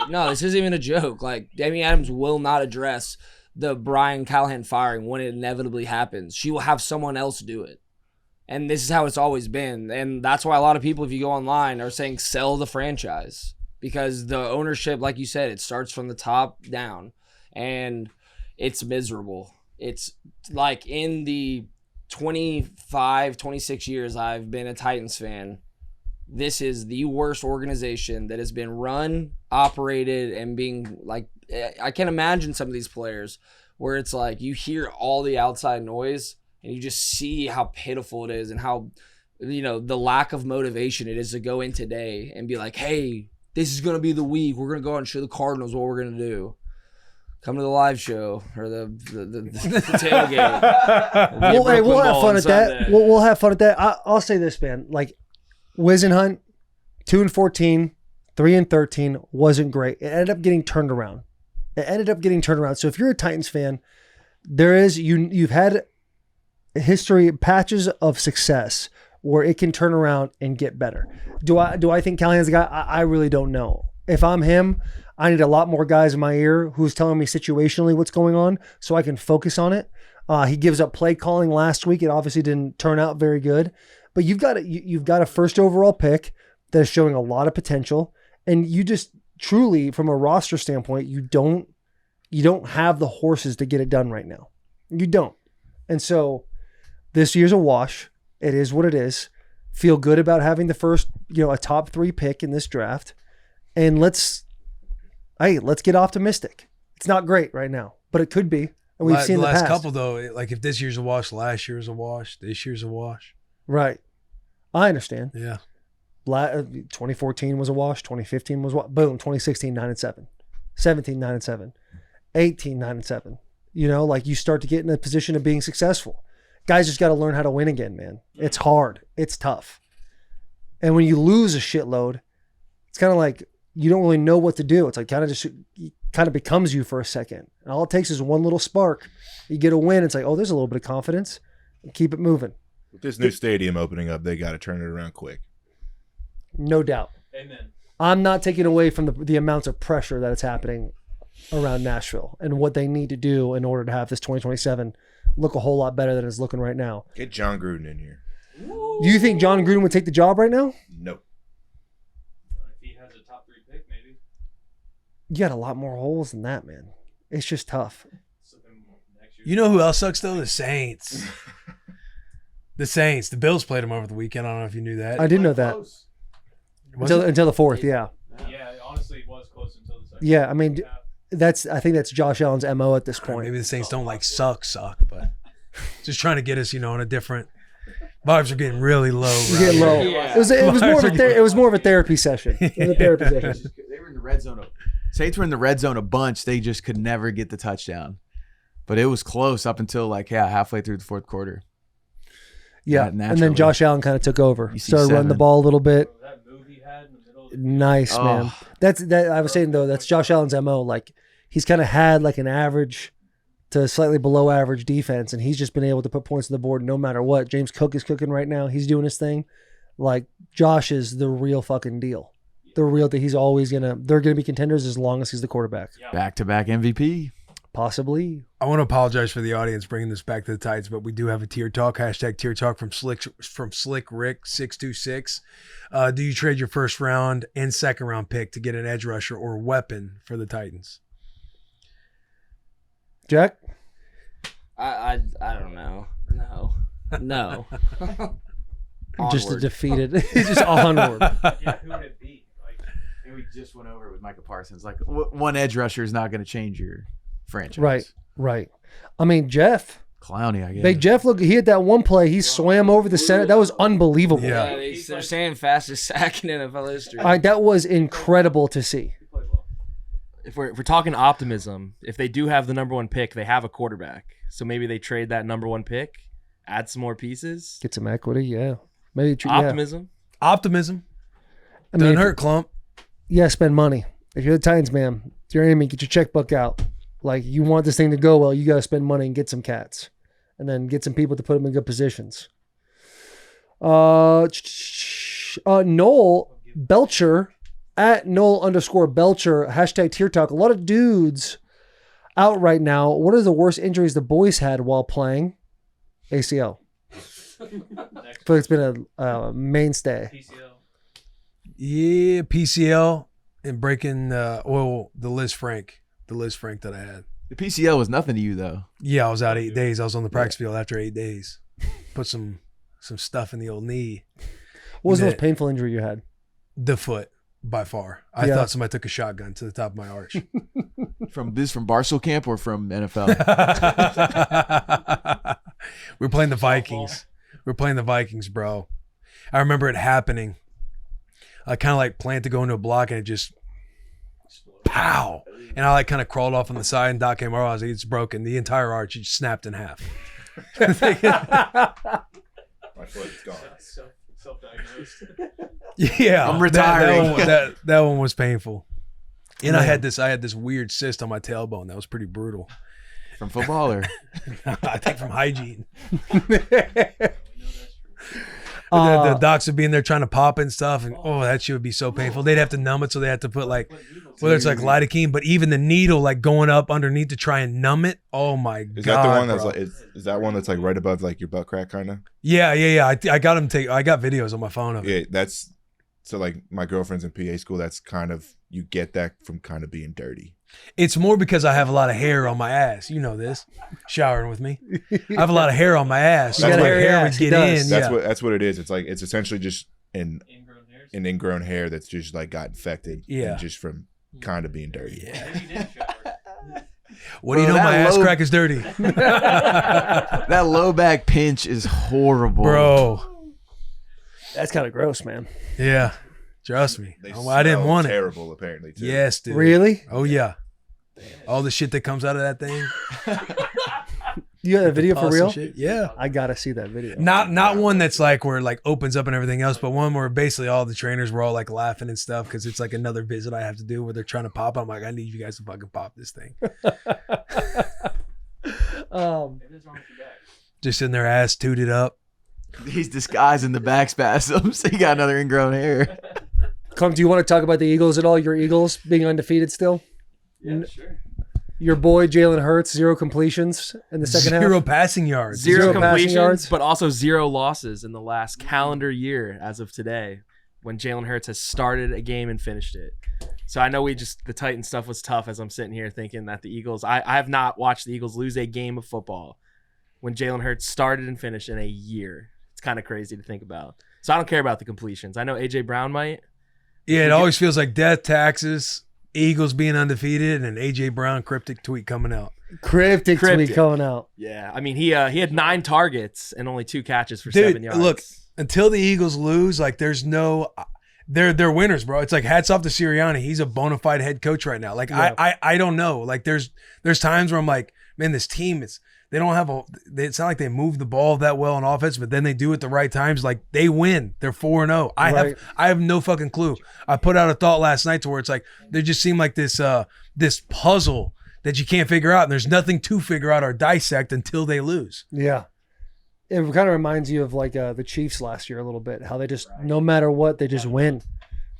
No, this isn't even a joke. Like, Amy Adams will not address the Brian Callahan firing when it inevitably happens. She will have someone else do it, and this is how it's always been. And that's why a lot of people, if you go online, are saying sell the franchise, because the ownership, like you said, it starts from the top down, and it's miserable. It's like in the 25, 26 years I've been a Titans fan, this is the worst organization that has been run, operated, and being like, I can't imagine some of these players where it's like you hear all the outside noise and you just see how pitiful it is and how, the lack of motivation it is to go in today and be like, hey, this is going to be the week. We're going to go out and show the Cardinals what we're going to do. Come to the live show or the tailgate. We'll have fun at that. We'll have fun at that. I'll say this, man. Like, Wisenhunt, 2-14, 3-13 wasn't great. It ended up getting turned around. So if you're a Titans fan, you've had history patches of success where it can turn around and get better. Do I think Callahan's the guy? I really don't know. If I'm him, I need a lot more guys in my ear who's telling me situationally what's going on so I can focus on it. He gives up play calling last week. It obviously didn't turn out very good, but you've got a first overall pick that is showing a lot of potential, and you just truly, from a roster standpoint, you don't have the horses to get it done right now. You don't, and so this year's a wash. It is what it is. Feel good about having the first, a top 3 pick in this draft, and let's get optimistic. It's not great right now, but it could be. And we've seen the last couple, though, like if this year's a wash, last year's a wash, this year's a wash. Right. I understand. Yeah. 2014 was a wash. 2015 was what? Boom. 2016, 9-7. 17, 9-7. 18, 9-7. Like you start to get in a position of being successful. Guys just got to learn how to win again, man. It's hard. It's tough. And when you lose a shitload, it's kind of like, you don't really know what to do. It's like kind of becomes you for a second. And all it takes is one little spark. You get a win. It's like, oh, there's a little bit of confidence. And keep it moving. With this new stadium opening up, they got to turn it around quick. No doubt. Amen. I'm not taking away from the amounts of pressure that is happening around Nashville and what they need to do in order to have this 2027 look a whole lot better than it's looking right now. Get John Gruden in here. Do you think John Gruden would take the job right now? Nope. You got a lot more holes than that, man. It's just tough. You know who else sucks, though? The Saints. The Saints. The Bills played them over the weekend. I don't know if you knew that. I didn't know that. Until the 4th, yeah. Yeah, honestly, it was close until the second. Yeah, I mean, I think that's Josh Allen's MO at this point. Maybe the Saints don't suck, but just trying to get us, on a different. Vibes are getting really low. Right? Getting low. Yeah. It was more of a therapy session. It was a therapy session. They were in the red zone. Saints were in the red zone a bunch. They just could never get the touchdown. But it was close up until halfway through the fourth quarter. Yeah, and then Josh Allen kind of took over. You see Started running the 7. ball a little bit. That move he had in the middle of the Nice, man. That's that. I was saying though, that's Josh Allen's MO. Like he's kind of had like an average to slightly below average defense, and he's just been able to put points on the board no matter what. James Cook is cooking right now. He's doing his thing. Like Josh is the real fucking deal. The real thing. They're gonna be contenders as long as he's the quarterback. Back-to-back MVP. Possibly. I want to apologize for the audience bringing this back to the Titans, but we do have a tier talk. Hashtag tier talk from Slick Rick 626. Do you trade your first round and second round pick to get an edge rusher or weapon for the Titans? Jack? I don't know. No. Just a Onward. defeated. Just onward. Yeah, who would it be? Like, And we just went over it with Micah Parsons. Like one edge rusher is not going to change your franchise. Right. I mean, Jeff. Clowney, I guess. Big Jeff, look, he had that one play. He swam over the center. That was unbelievable. Yeah. They're saying fastest sack in NFL history. That was incredible to see. If we're talking optimism, if they do have the number 1 pick, they have a quarterback. So maybe they trade that number 1 pick, add some more pieces. Get some equity, yeah. Maybe Optimism. Optimism. I mean, Doesn't hurt, Clump. Yeah, spend money. If you're the Titans, man, if you're enemy, get your checkbook out. Like, you want this thing to go well, you got to spend money and get some cats. And then get some people to put them in good positions. Noel Belcher, at Noel_Belcher, hashtag TierTalk. A lot of dudes out right now. What are the worst injuries the boys had while playing? ACL. I feel like it's been a mainstay. PCL. Yeah, PCL and breaking the Liz Frank that I had. The PCL was nothing to you, though. Yeah, I was out 8 days. I was on the practice field after 8 days. Put some stuff in the old knee. What was the Yeah. most painful injury you had? The foot, by far. I thought somebody took a shotgun to the top of my arch. From Barstool camp or from NFL? We're playing the Vikings. We're playing the Vikings, bro. I remember it happening. I kind of like planned to go into a block and it just pow. And I like kind of crawled off on the side and Doc came over. I was like, it's broken. The entire arch just snapped in half. My foot is gone. Self-diagnosed. Yeah, I'm retiring. That one was painful. And I had this weird cyst on my tailbone. That was pretty brutal. From football or? I think from hygiene. The docs would be in there trying to pop and stuff, and that shit would be so painful. They'd have to numb it, so they had to put like, whether it's like lidocaine, but even the needle like going up underneath to try and numb it. Oh my god! Is that the one that's bro. like? Is that one that's like right above like your butt crack kind of? Yeah. I got him I got videos on my phone of it. Yeah, that's so like my girlfriend's in PA school. That's kind of you get that from kind of being dirty. It's more because I have a lot of hair on my ass. You know this. Showering with me. I have a lot of hair on my ass. So You got my hairy hair ass, would he get does. in. That's what it is. It's like it's essentially just an Ingrown hairs. ingrown hair that's just like got infected. Yeah. and just from kind of being dirty. Yeah. Maybe you did shower. What do you Bro, know? that My ass low- crack is dirty. That low back pinch is horrible. Bro. That's kind of gross, man. Yeah. Trust me. They I didn't smell want it. terrible, apparently. Too. Yes, dude. Really? Oh yeah. All the shit that comes out of that thing. You got a video for Pus and real? shit. Yeah. I gotta see that video. Not one that's like where it like opens up and everything else, but one where basically all the trainers were all like laughing and stuff because it's like another visit I have to do where they're trying to pop. I'm like, I need you guys to fucking pop this thing. Just in their ass tooted up. He's disguising the back spasms. He got another ingrown hair. Come, do you want to talk about the Eagles at all? Your Eagles being undefeated still? Yeah, sure. Your boy Jalen Hurts, 0 completions in the second Zero half. passing yards. Zero Zero passing completions, yards. but also 0 losses in the last calendar year as of today, when Jalen Hurts has started a game and finished it. So I know the Titans stuff was tough as I'm sitting here thinking that the Eagles, I have not watched the Eagles lose a game of football when Jalen Hurts started and finished in a year. It's kind of crazy to think about. So I don't care about the completions. I know A.J. Brown might. Yeah, it always feels like death, taxes, Eagles being undefeated, and AJ Brown cryptic tweet coming out. Cryptic tweet coming out. Yeah, I mean, he had 9 targets and only 2 catches for Dude, 7 yards. look, until the Eagles lose, like there's no they're winners, bro. It's like hats off to Sirianni. He's a bona fide head coach right now. Like Yeah. I don't know. Like there's times where I'm like, man, this team, they don't have it's not like they move the ball that well on offense, but then they do it the right times. Like they win. They're 4-0. I have no fucking clue. I put out a thought last night to where it's like they just seem like this puzzle that you can't figure out, and there's nothing to figure out or dissect until they lose. Yeah. It kind of reminds you of like the Chiefs last year a little bit, how they just, no matter what, they just win.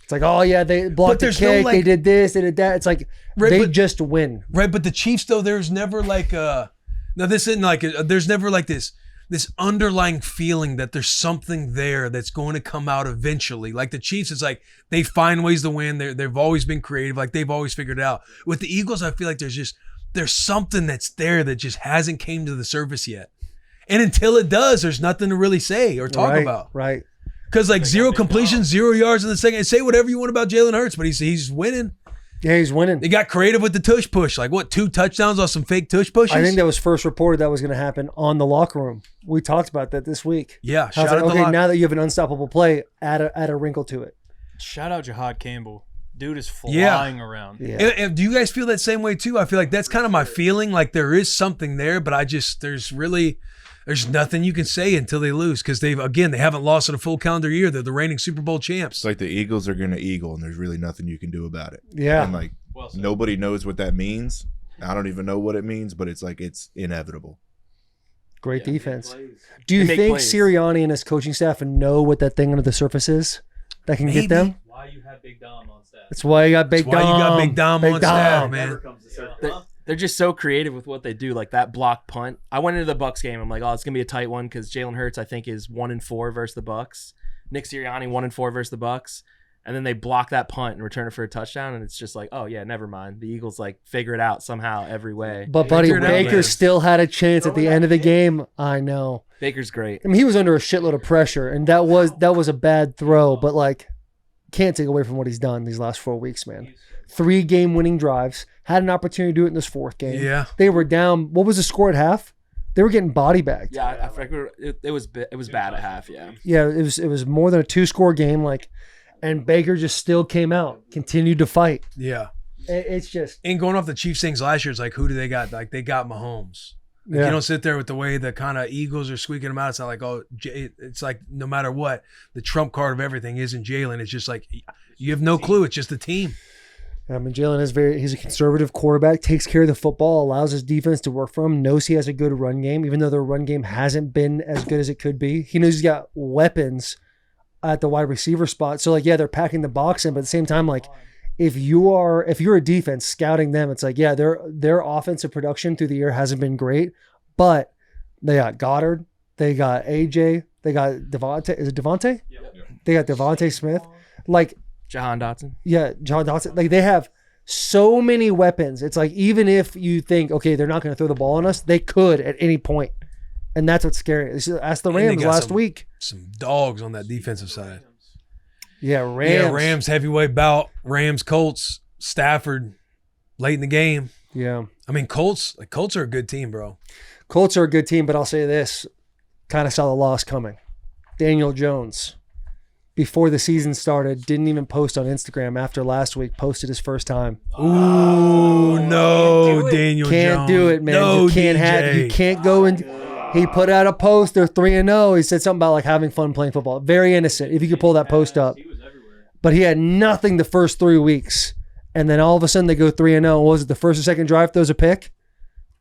It's like, oh yeah, they blocked the kick, they did this, they did that. It's like they just win. Right, but the Chiefs though, there's never like there's never like this underlying feeling that there's something there that's going to come out eventually. Like the Chiefs, it's like they find ways to win. They've always been creative, like they've always figured it out. With the Eagles, I feel like there's something that's there that just hasn't came to the surface yet. And until it does, there's nothing to really say or talk about. Right. Because like 0 completions, 0 yards in the second. Say whatever you want about Jalen Hurts, but he's winning. Yeah, he's winning. They got creative with the tush push. Like what, 2 touchdowns on some fake tush pushes? I think that was first reported that was going to happen on the locker room. We talked about that this week. Yeah. I was like, okay, now that you have an unstoppable play, add a wrinkle to it. Shout out Jahad Campbell. Dude is flying around. Yeah. And do you guys feel that same way too? I feel like that's kind of my feeling. Like there is something there, but there's nothing you can say until they lose because they haven't lost in a full calendar year. They're the reigning Super Bowl champs. It's like the Eagles are going to eagle, and there's really nothing you can do about it. Yeah. And like nobody knows what that means. I don't even know what it means, but it's like it's inevitable. Great defense. Do you think Sirianni and his coaching staff know what that thing under the surface is that can get them? Why you have Big Dom on staff? That's why you got Big Dom. That's why you got Big Dom on staff, man. They're just so creative with what they do, like that block punt. I went into the Bucs game. I'm like, oh, it's gonna be a tight one because Jalen Hurts, I think, is 1-4 versus the Bucs. Nick Sirianni 1-4 versus the Bucs, and then they block that punt and return it for a touchdown, and it's just like, oh yeah, never mind. The Eagles like figure it out somehow every way. But buddy, Baker still had a chance at the end of the game. I know. Baker's great. I mean, he was under a shitload of pressure, and that was a bad throw, but like, can't take away from what he's done these last 4 weeks, man. 3 game-winning drives. Had an opportunity to do it in this 4th game. Yeah. They were down. What was the score at half? They were getting body bagged. Yeah, I figured it was bad at half. Yeah. Yeah, it was more than a 2-score game. Like, and Baker just still came out, continued to fight. Yeah. It's just. And going off the Chiefs things last year, it's like who do they got? Like they got Mahomes. Like, you don't sit there with the way the kind of Eagles are squeaking them out. It's not like, oh, it's like no matter what, the trump card of everything isn't Jalen. It's just like you have no clue. It's just the team. I mean, Jalen he's a conservative quarterback, takes care of the football, allows his defense to work for him, knows he has a good run game, even though their run game hasn't been as good as it could be. He knows he's got weapons at the wide receiver spot. So, like, yeah, they're packing the box in, but at the same time, like, if you're a defense scouting them, it's like, yeah, their offensive production through the year hasn't been great, but they got Goddard, they got AJ, they got Devontae. Is it Devontae? Yeah. They got Devontae Smith. Like, Jahan Dotson. Yeah, Jahan Dotson. Like, they have so many weapons. It's like, even if you think, okay, they're not going to throw the ball on us, they could at any point. And that's what's scary. Ask the Rams last week. Some dogs on that defensive side. Yeah, Rams. Yeah, Rams heavyweight bout. Rams, Colts, Stafford, late in the game. Yeah. I mean, Colts are a good team, bro. Colts are a good team, but I'll say this. Kind of saw the loss coming. Daniel Jones, before the season started, didn't even post on Instagram after last week, posted his first time. Ooh, no, Daniel Jones. Can't do it, man. No, you can't go and he put out a post, they're 3-0. He said something about like having fun playing football. Very innocent, if you could pull that post up. But he had nothing the first 3 weeks. And then all of a sudden they go 3-0. Was it the first or second drive throws a pick?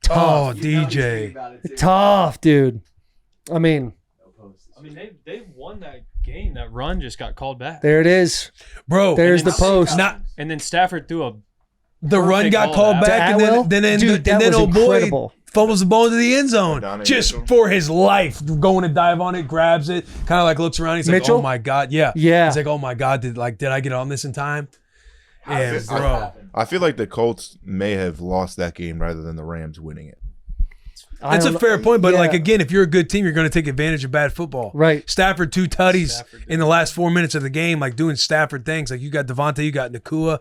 Tough. Oh, DJ. Tough, dude. I mean, they won that game. That run just got called back. There it is. Bro. There's the post. And then Stafford threw the run got called back, and then old boy fumbles the ball into the end zone just for his life. Going to dive on it, grabs it, kind of like looks around. He's Mitchell? like, "Oh my god, yeah." He's like, "Oh my god, did I get on this in time?" And bro, I feel like the Colts may have lost that game rather than the Rams winning it. That's a fair point, but like again, if you're a good team, you're going to take advantage of bad football. Right. Stafford 2 tutties in the last 4 minutes of the game, like doing Stafford things. Like you got Devontae, you got Puka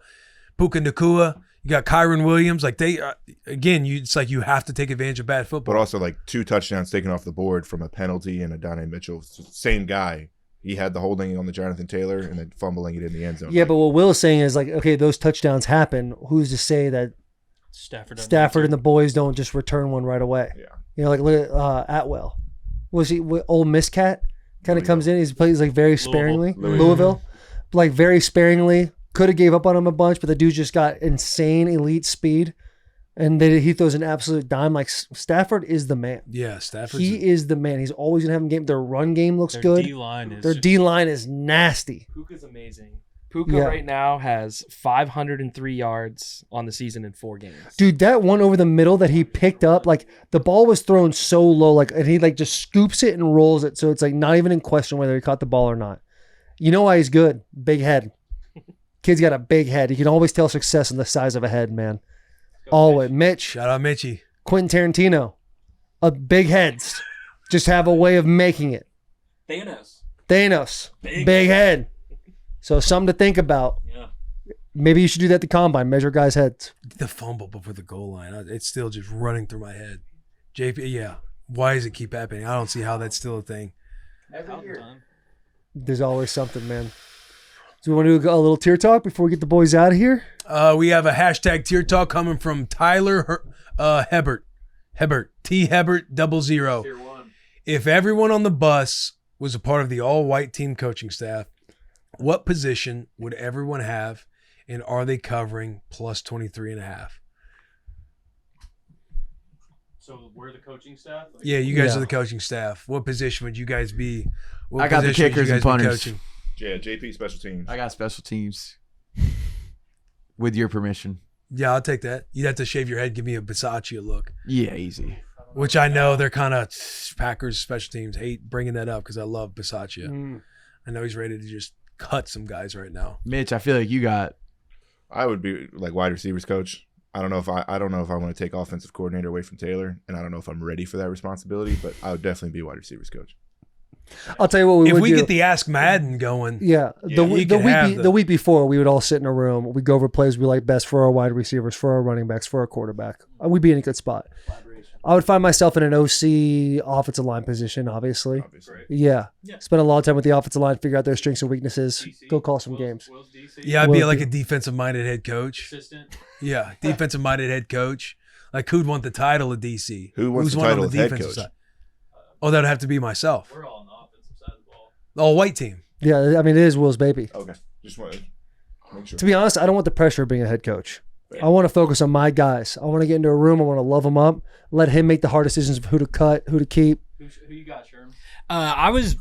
Nacua, you got Kyron Williams. Like they, it's like you have to take advantage of bad football. But also like 2 touchdowns taken off the board from a penalty and a Dante Mitchell, same guy. He had the holding on the Jonathan Taylor and then fumbling it in the end zone. Yeah, but what Will's saying is like, okay, those touchdowns happen. Who's to say that Stafford and the boys don't just return one right away. Yeah. You know, like look at Atwell. Was he Ole Miss cat? Kind of comes in. He plays like very sparingly. Louisville. Like very sparingly. Could have gave up on him a bunch, but the dude just got insane elite speed. And he throws an absolute dime. Like Stafford is the man. Yeah, Stafford. He is the man. He's always gonna have a game. Their run game looks good. Their D line is nasty. Puka's amazing. Puka right now has 503 yards on the season in 4 games. Dude, that one over the middle that he picked up, like the ball was thrown so low, like, and he like just scoops it and rolls it, so it's like not even in question whether he caught the ball or not. You know why he's good? Big head. Kid's got a big head. You can always tell success in the size of a head, man. Always. Mitch. Shout out Mitchie. Quentin Tarantino. Big heads. Just have a way of making it. Thanos. Big head. So something to think about. Yeah. Maybe you should do that at the combine. Measure guys' heads. The fumble before the goal line. It's still just running through my head. JP, yeah. Why does it keep happening? I don't see how that's still a thing. Every year. There's always something, man. Do we want to do a little tier talk before we get the boys out of here? We have a hashtag tier talk coming from Tyler Hebert. T Hebert 00. Tier 1. If everyone on the bus was a part of the all-white team coaching staff, what position would everyone have, and are they covering plus 23.5? So we're the coaching staff? Yeah, you guys are the coaching staff. What position would you guys be? What I got the position would kickers you and guys be punters. coaching? Yeah, JP special teams. I got special teams. With your permission. Yeah, I'll take that. You'd have to shave your head, give me a Bisaccia look. Yeah, easy. Which I know they're kind of Packers special teams hate bringing that up because I love Bisaccia. I know he's ready to just cut some guys right now. Mitch, I feel like you got. I would be like wide receivers coach. I don't know if I want to take offensive coordinator away from Taylor, and I don't know if I'm ready for that responsibility, but I would definitely be wide receivers coach. I'll tell you what we if would we do. get the Ask Madden going. Yeah. The week before, we would all sit in a room. We'd go over plays we like best for our wide receivers, for our running backs, for our quarterback. We'd be in a good spot. I would find myself in an OC offensive line position, obviously. Yeah. Spend a lot of time with the offensive line, figure out their strengths and weaknesses, go call some games. Yeah, I'd be like a defensive-minded head coach. Assistant. Yeah, defensive-minded head coach. Like, who'd want the title of DC? Who wants Who's the one on title of head coach? side? Oh, that would have to be myself. We're all on the offensive side of the ball. All-white team. Yeah, I mean, it is Will's baby. Okay, just want to make sure. To be honest, I don't want the pressure of being a head coach. I want to focus on my guys. I want to get into a room. I want to love them up. Let him make the hard decisions of who to cut, who to keep. Who you got, Sherm?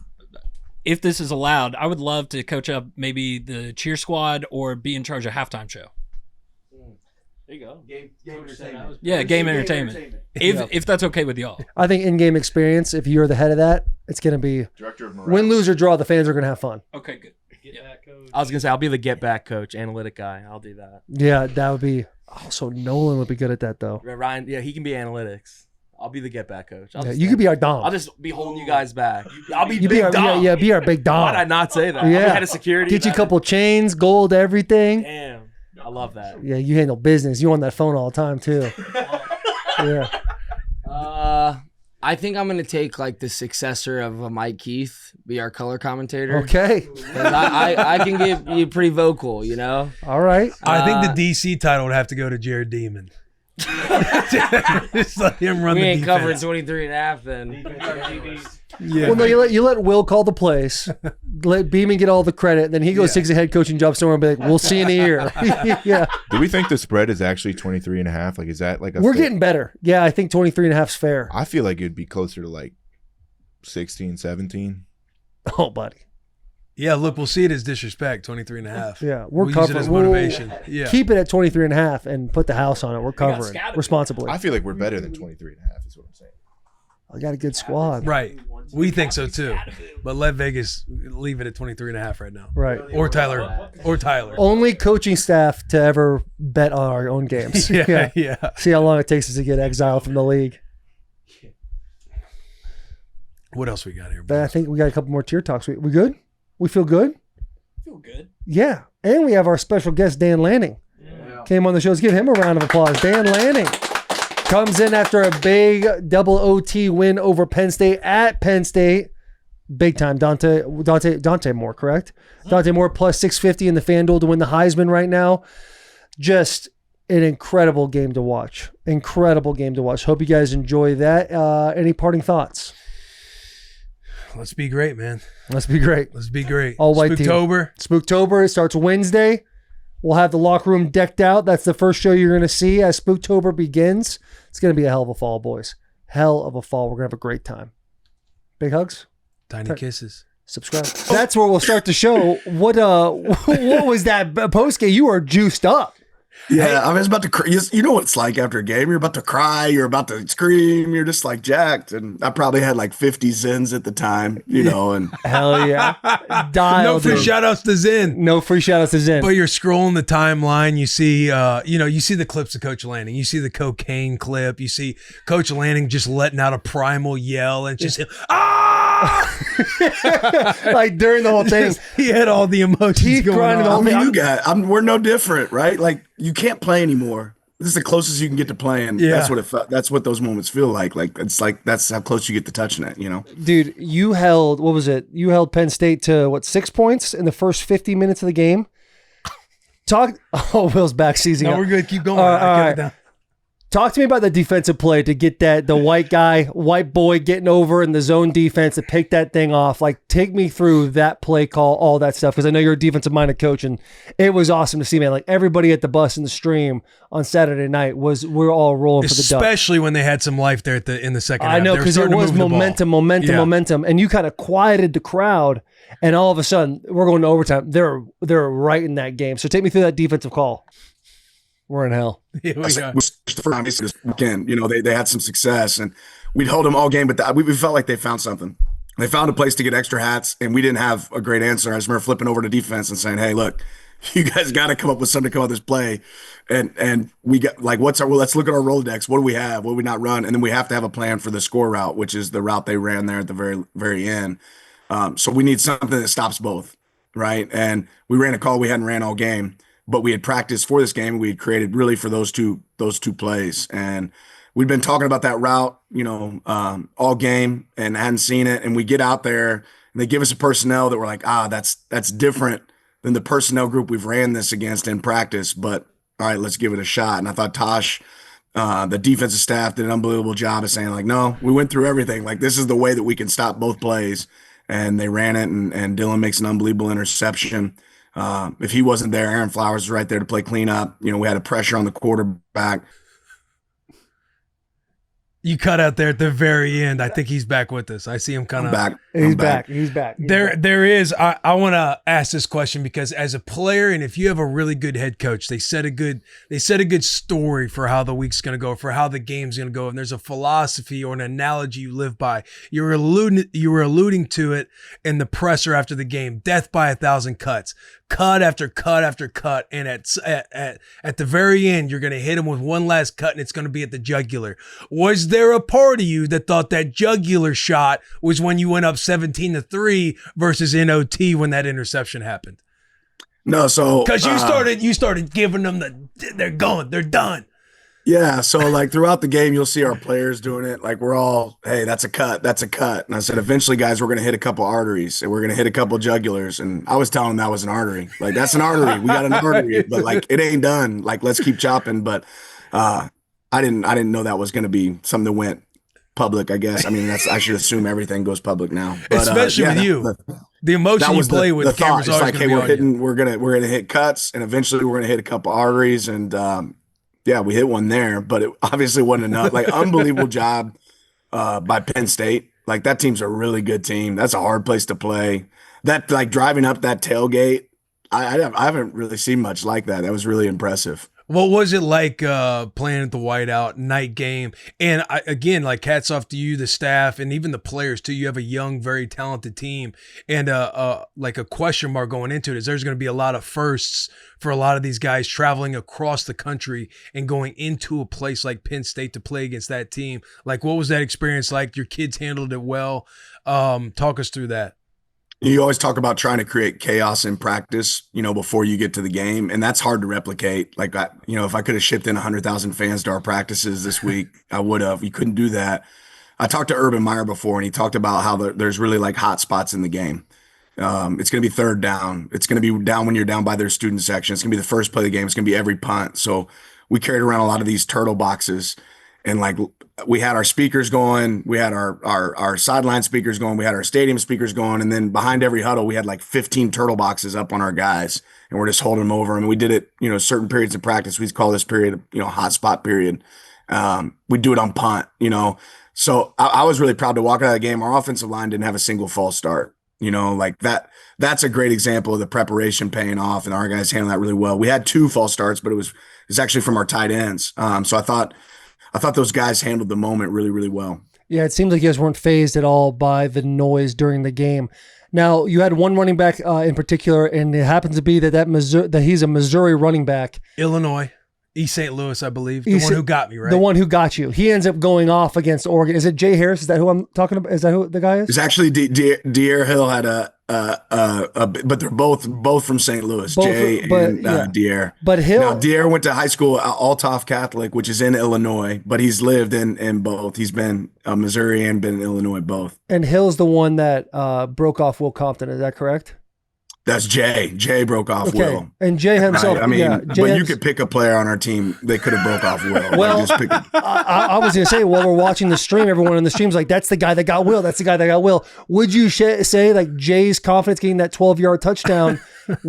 If this is allowed, I would love to coach up maybe the cheer squad or be in charge of halftime show. There you go. Game entertainment. Yeah, game entertainment. If that's okay with y'all. I think in-game experience, if you're the head of that, it's going to be Director of morale. win, lose, or draw. The fans are going to have fun. Okay, good. Get that coach. I was gonna say I'll be the get back coach, analytic guy. I'll do that. Yeah, that would be. Also, Nolan would be good at that, though. Ryan, yeah, he can be analytics. I'll be the get back coach. Yeah, you could be our Dom. I'll just be holding you guys back. I'll be You big be our, Dom. be our big Dom. Why did I not say that? Yeah. I'll be head of security. Get you a couple chains, gold, everything. Damn, I love that. Yeah, you handle business. You on that phone all the time too. Yeah. I think I'm gonna take like the successor of Mike Keith, be our color commentator. Okay. 'Cause I can get you pretty vocal, you know. All right. I think the DC title would have to go to Jared Demon. Just let him run We the ain't defense. covering 23.5 then. Yeah. Well, no, you let Will call the plays. Let Beeman get all the credit. Then he goes takes a head coaching job somewhere and be like, "We'll see you in a year." Yeah. Do we think the spread is actually 23.5? Like, is that like a We're fair- getting better. Yeah, I think 23.5 is fair. I feel like it'd be closer to like 16, 17. Oh, buddy. Yeah, look, we'll see it as disrespect, 23.5. Yeah, we're We'll use it covering. as motivation. Yeah. Keep it at 23.5 and put the house on it. We're covering Skattebo. responsibly. I feel like we're better than 23.5 is what I'm saying. I got a good squad. Right. We think so too. But let Vegas leave it at 23.5 right now. Right. Or Tyler. Only coaching staff to ever bet on our own games. Yeah. See how long it takes us to get exiled from the league. What else we got here? But I think we got a couple more tier talks. We good? We feel good? Feel good. Yeah. And we have our special guest, Dan Lanning. Came on the show. Let's give him a round of applause. Dan Lanning comes in after a big double OT win over Penn State at Penn State. Big time. Dante Moore, correct? Dante Moore plus 650 in the FanDuel to win the Heisman right now. Just an incredible game to watch. Incredible game to watch. Hope you guys enjoy that. Any parting thoughts? Let's be great, man. Let's be great. Let's be great. All white team. Spooktober. It starts Wednesday. We'll have the locker room decked out. That's the first show you're going to see as Spooktober begins. It's going to be a hell of a fall, boys. Hell of a fall. We're going to have a great time. Big hugs. Tiny kisses. Subscribe. That's where we'll start the show. What was that post game? You are juiced up. Yeah, I was about to. You know what it's like after a game. You're about to cry. You're about to scream. You're just like jacked. And I probably had like 50 Zins at the time. You know, and hell yeah, no free shout outs to Zen. No free shout outs to Zen. But you're scrolling the timeline. You see, you see the clips of Coach Lanning. You see the cocaine clip. You see Coach Lanning just letting out a primal yell and just like during the whole thing. He had all the emotions going on. I mean, we're no different, right? Like you can't play anymore. This is the closest you can get to playing. Yeah. That's what it felt. That's what those moments feel like. Like it's like that's how close you get to touching it. You know, dude. You held what was it? You held Penn State to 6 points in the first 50 minutes of the game. Will's back seizing up. We're good. Keep going. All right. Talk to me about the defensive play to get the white boy getting over in the zone defense to pick that thing off. Like, take me through that play call, all that stuff, because I know you're a defensive-minded coach, and it was awesome to see, man. Like, everybody at the bus in the stream on Saturday night we're all rolling for the dub. Especially when they had some life there in the second half. I know, because it was momentum, and you kind of quieted the crowd, and all of a sudden, we're going to overtime. They're right in that game. So take me through that defensive call. We're in hell. Again, you know, they had some success and we'd hold them all game, but we felt like they found something. They found a place to get extra hats and we didn't have a great answer. I just remember flipping over to defense and saying, hey, look, you guys got to come up with something to come out of this play. And we got like, let's look at our Rolodex. What do we have? What do we not run? And then we have to have a plan for the score route, which is the route they ran there at the very, very end. So we need something that stops both. Right. And we ran a call we hadn't ran all game. But we had practiced for this game. We had created really for those two plays. And we'd been talking about that route, you know, all game and hadn't seen it. And we get out there and they give us a personnel that we're like, that's different than the personnel group we've ran this against in practice. But all right, let's give it a shot. And I thought Tosh, the defensive staff did an unbelievable job of saying like, no, we went through everything. Like this is the way that we can stop both plays. And they ran it and Dylan makes an unbelievable interception. If he wasn't there, Aaron Flowers was right there to play cleanup. You know, we had a pressure on the quarterback. You cut out there at the very end. I think he's back with us. I see him kind of back. He's back. He's back. There is. I want to ask this question because as a player, and if you have a really good head coach, they set a good story for how the week's going to go, for how the game's going to go, and there's a philosophy or an analogy you live by. You were alluding to it in the presser after the game. Death by 1,000 cuts. Cut after cut after cut, and at the very end, you're going to hit him with one last cut, and it's going to be at the jugular. Was there a part of you that thought that jugular shot was when you went up 17-3 versus in OT when that interception happened? No, so because you started giving them they're done. Yeah, so like throughout the game, you'll see our players doing it. Like we're all, hey, that's a cut. And I said, eventually, guys, we're going to hit a couple arteries and we're going to hit a couple jugulars. And I was telling them that was an artery. Like that's an artery. We got an artery, but like it ain't done. Like let's keep chopping. But I didn't know that was going to be something that went public. I guess. I mean, I should assume everything goes public now. But, especially with you. The emotion you play with the cameras always like, hey, we're gonna hit cuts, and eventually we're gonna hit a couple arteries and. Yeah, we hit one there, but it obviously wasn't enough. Like, unbelievable job by Penn State. Like, that team's a really good team. That's a hard place to play. That, like, driving up that tailgate, I haven't really seen much like that. That was really impressive. What was it like playing at the whiteout night game? And again, like hats off to you, the staff, and even the players too. You have a young, very talented team, and like a question mark going into it is there's going to be a lot of firsts for a lot of these guys traveling across the country and going into a place like Penn State to play against that team. Like, what was that experience like? Your kids handled it well. Talk us through that. You always talk about trying to create chaos in practice, you know, before you get to the game. And that's hard to replicate. Like, if I could have shipped in 100,000 fans to our practices this week, I would have. You couldn't do that. I talked to Urban Meyer before, and he talked about how there's really like hot spots in the game. It's going to be third down. It's going to be down when you're down by their student section. It's going to be the first play of the game. It's going to be every punt. So we carried around a lot of these turtle boxes, and like we had our speakers going, we had our sideline speakers going, we had our stadium speakers going, and then behind every huddle we had like 15 turtle boxes up on our guys, and we're just holding them over. And we did it, certain periods of practice. We call this period, hot spot period. We do it on punt, So I was really proud to walk out of the game. Our offensive line didn't have a single false start. Like that's a great example of the preparation paying off, and our guys handled that really well. We had 2 false starts, but it was actually from our tight ends. So I thought those guys handled the moment really, really well. Yeah, it seems like you guys weren't phased at all by the noise during the game. Now, you had one running back in particular, and it happens to be that he's a Missouri running back. Illinois. East St. Louis, I believe. The one who got me, right? The one who got you. He ends up going off against Oregon. Is it Jay Harris? Is that who I'm talking about? Is that who the guy is? It's actually De'Aaron Hill had but they're both from St. Louis. Jay and De'Aaron. But Hill. Now, De'Aaron went to high school at Althoff Catholic, which is in Illinois, but he's lived in both. He's been Missouri and been in Illinois both. And Hill's the one that broke off Will Compton. Is that correct? That's Jay. Jay broke off Will. And Jay himself. Right? But you could pick a player on our team. They could have broke off Will. Well, I was going to say, while we're watching the stream, everyone in the stream's like, that's the guy that got Will. That's the guy that got Will. Would you say like Jay's confidence getting that 12-yard touchdown,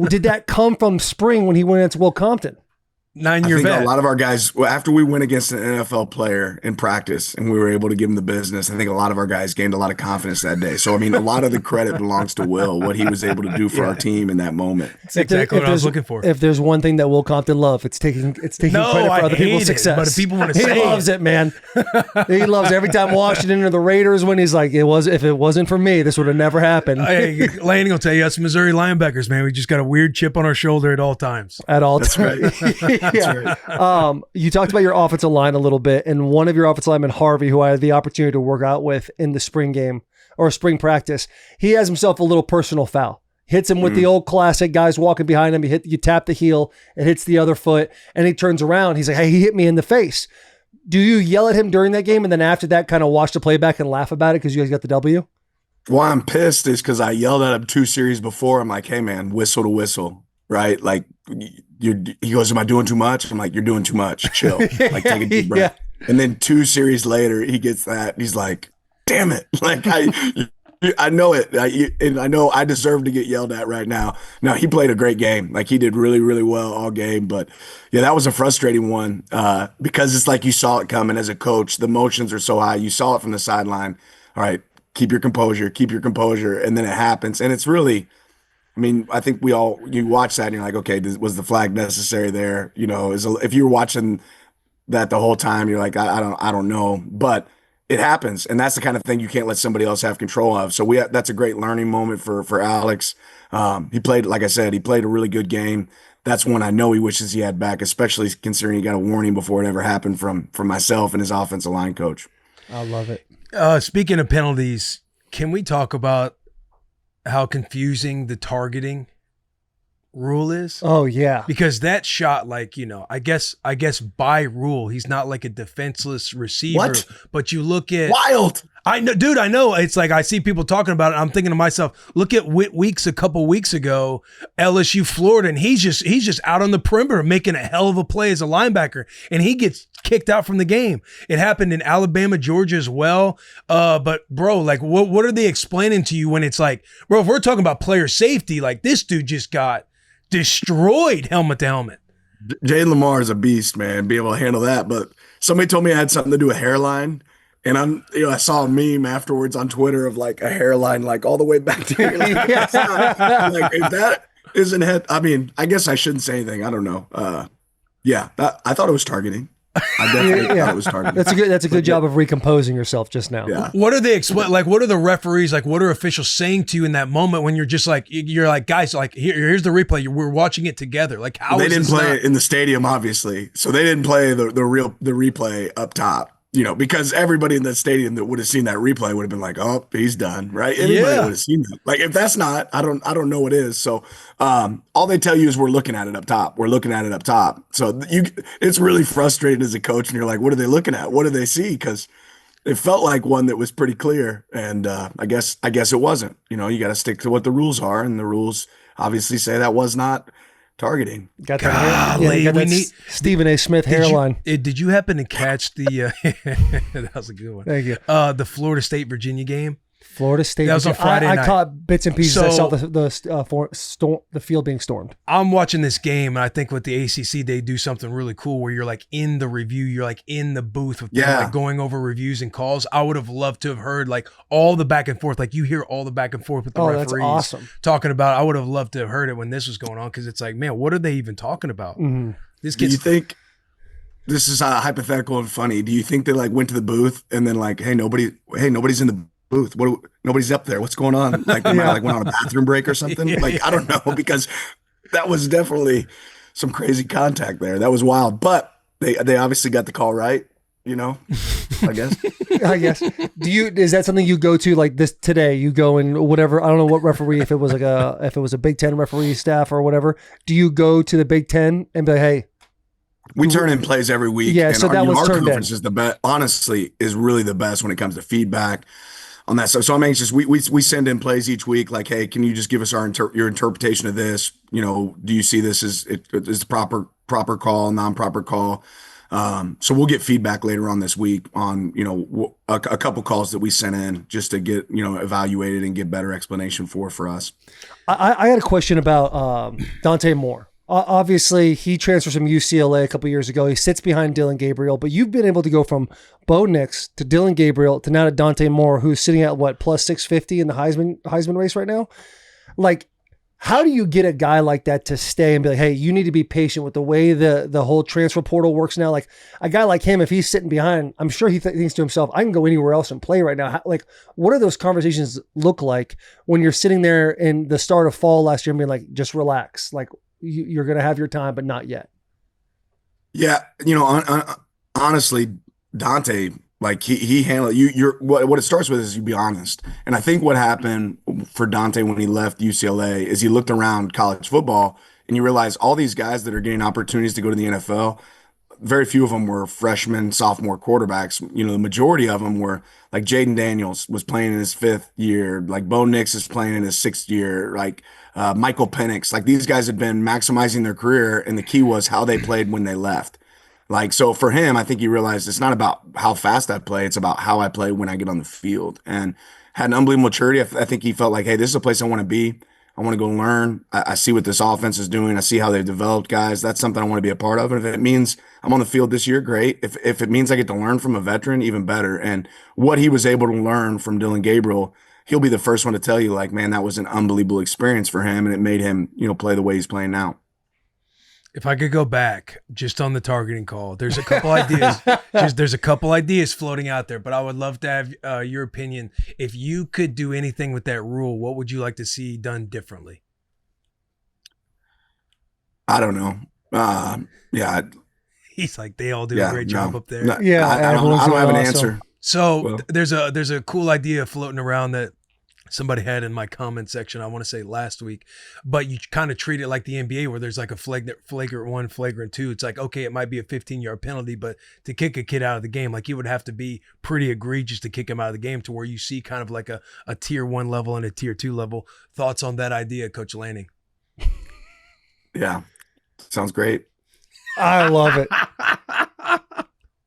did that come from spring when he went into Will Compton? 9-year vet. A lot of our guys, after we went against an NFL player in practice and we were able to give him the business, I think a lot of our guys gained a lot of confidence that day. So, a lot of the credit belongs to Will, what he was able to do for our team in that moment. That's exactly what I was looking for. If there's one thing that Will Compton loves, it's taking credit for other people's success. But if people want to say he loves it, man. He loves every time Washington or the Raiders when he's like, if it wasn't for me, this would have never happened. Hey, Lanning will tell you, us Missouri linebackers, man, we just got a weird chip on our shoulder at all times. That's right. Yeah. You talked about your offensive line a little bit, and one of your offensive linemen, Harvey, who I had the opportunity to work out with in the spring game or spring practice, he has himself a little personal foul. Hits him with the old classic, guys walking behind him. You tap the heel, it hits the other foot, and he turns around. He's like, hey, he hit me in the face. Do you yell at him during that game, and then after that kind of watch the playback and laugh about it because you guys got the W? Why I'm pissed is because I yelled at him 2 series before. I'm like, hey, man, whistle to whistle, right? Like, he goes, am I doing too much? I'm like, you're doing too much. Chill. Like, take a deep breath. Yeah. And then 2 series later, he gets that. He's like, damn it. Like, I know it. And I know I deserve to get yelled at right now. Now, he played a great game. Like, he did really, really well all game. But, yeah, that was a frustrating one because it's like you saw it coming as a coach. The emotions are so high. You saw it from the sideline. All right, keep your composure. And then it happens. And it's really – I think you watch that and you're like, okay, was the flag necessary there? If you were watching that the whole time, you're like, I don't know, but it happens. And that's the kind of thing you can't let somebody else have control of. So that's a great learning moment for Alex. He played, like I said, he played a really good game. That's one I know he wishes he had back, especially considering he got a warning before it ever happened from myself and his offensive line coach. I love it. Speaking of penalties, can we talk about how confusing the targeting rule is? Oh yeah. Because that shot, like, I guess by rule, he's not like a defenseless receiver. What? But you look at wild. I know, dude, I know. It's like I see people talking about it. I'm thinking to myself, look at Whit Weeks a couple weeks ago, LSU, Florida, and he's just out on the perimeter making a hell of a play as a linebacker, and he gets kicked out from the game. It happened in Alabama, Georgia as well. But bro, like, what are they explaining to you when it's like, bro, if we're talking about player safety, like this dude just got destroyed helmet to helmet. Jay Lamar is a beast, man. Be able to handle that. But somebody told me I had something to do with hairline. And I saw a meme afterwards on Twitter of like a hairline, like all the way back to here. Like, if that isn't head, I guess I shouldn't say anything. I don't know. I thought it was targeting. I definitely thought it was targeting. That's a good job of recomposing yourself just now. Yeah. What are they like? What are the referees like? What are officials saying to you in that moment when you're just like, guys, like here's the replay. We're watching it together. Like how they didn't play it in the stadium, obviously, so they didn't play the replay up top. Because everybody in that stadium that would have seen that replay would have been like, "Oh, he's done," right? Anybody would have seen that. Like, if that's not, I don't know what is. So, all they tell you is we're looking at it up top. We're looking at it up top. So it's really frustrating as a coach, and you're like, "What are they looking at? What do they see?" Because it felt like one that was pretty clear, and I guess it wasn't. You got to stick to what the rules are, and the rules obviously say that was not targeting. Got that hair? Yeah, Golly, you got we that need- Stephen A. Smith hairline. Did you happen to catch the? That was a good one. Thank you. The Florida State Virginia game. Florida State. That was on Friday I night. caught bits and pieces. I saw So- the field being stormed. I'm watching this game, and I think with the ACC, they do something really cool where you're like in the review, you're like in the booth with them, Yeah. like going over reviews and calls. I would have loved to have heard like all the back and forth, like you hear all the back and forth with the Oh, referees that's awesome. talking about. I would have loved to have heard it when this was going on because it's like, man, what are they even talking about? Mm-hmm. This Do you kid's think this is hypothetical and funny? Do you think they like went to the booth and then like, hey, nobody's in the booth. Nobody's up there. What's going on? Like they might like went on a bathroom break or something. Yeah. Like I don't know because that was definitely some crazy contact there. That was wild. But they obviously got the call right. You know, I guess. I guess. Is that something you go to like this today? You go and whatever. I don't know what referee. If it was a Big Ten referee staff or whatever. Do you go to the Big Ten and be like, hey? We turn in plays every week. Yeah, and so that was our turned in. conference is the best. Honestly, is really the best when it comes to feedback on that. So I'm anxious. We send in plays each week. Like, hey, can you just give us your interpretation of this? You know, do you see this as the proper call, non-proper call? So we'll get feedback later on this week on a couple calls that we sent in just to get evaluated and get better explanation for us. I had a question about Dante Moore. Obviously, he transfers from UCLA a couple years ago. He sits behind Dylan Gabriel, but you've been able to go from Bo Nix to Dylan Gabriel to now to Dante Moore, who's sitting at what, plus 650 in the Heisman race right now. Like, how do you get a guy like that to stay and be like, hey, you need to be patient with the way the whole transfer portal works now? Like a guy like him, if he's sitting behind, I'm sure he thinks to himself, I can go anywhere else and play right now. Like, what do those conversations look like when you're sitting there in the start of fall last year and being like, just relax, like you're going to have your time, but not yet? Yeah, honestly, Dante, like he handled you. What it starts with is you be honest. And I think what happened for Dante when he left UCLA is he looked around college football and you realize all these guys that are getting opportunities to go to the NFL, very few of them were freshmen, sophomore quarterbacks. The majority of them were like Jaden Daniels was playing in his 5th year, like Bo Nix is playing in his 6th year, like Michael Penix. Like these guys had been maximizing their career, and the key was how they played when they left. Like, so for him, I think he realized it's not about how fast I play, it's about how I play when I get on the field. And had an unbelievable maturity. I think he felt like, hey, this is a place I want to be. I want to go learn. I see what this offense is doing. I see how they've developed guys. That's something I want to be a part of. And if it means I'm on the field this year, great. If it means I get to learn from a veteran, even better. And what he was able to learn from Dylan Gabriel, he'll be the first one to tell you, like, man, that was an unbelievable experience for him. And it made him, play the way he's playing now. If I could go back just on the targeting call, there's a couple ideas. There's a couple ideas floating out there, but I would love to have your opinion. If you could do anything with that rule, what would you like to see done differently? I don't know. Yeah. He's like, they all do a great job up there. No, Yeah, I don't have an answer. So Well- there's a cool idea floating around that somebody had in my comment section, I want to say last week, but you kind of treat it like the NBA where there's like a flagrant 1, flagrant 2. It's like, okay, it might be a 15-yard penalty, but to kick a kid out of the game, like it would have to be pretty egregious to kick him out of the game to where you see kind of like a tier 1 level and a tier 2 level. Thoughts on that idea, Coach Lanning? Yeah. Sounds great. I love it.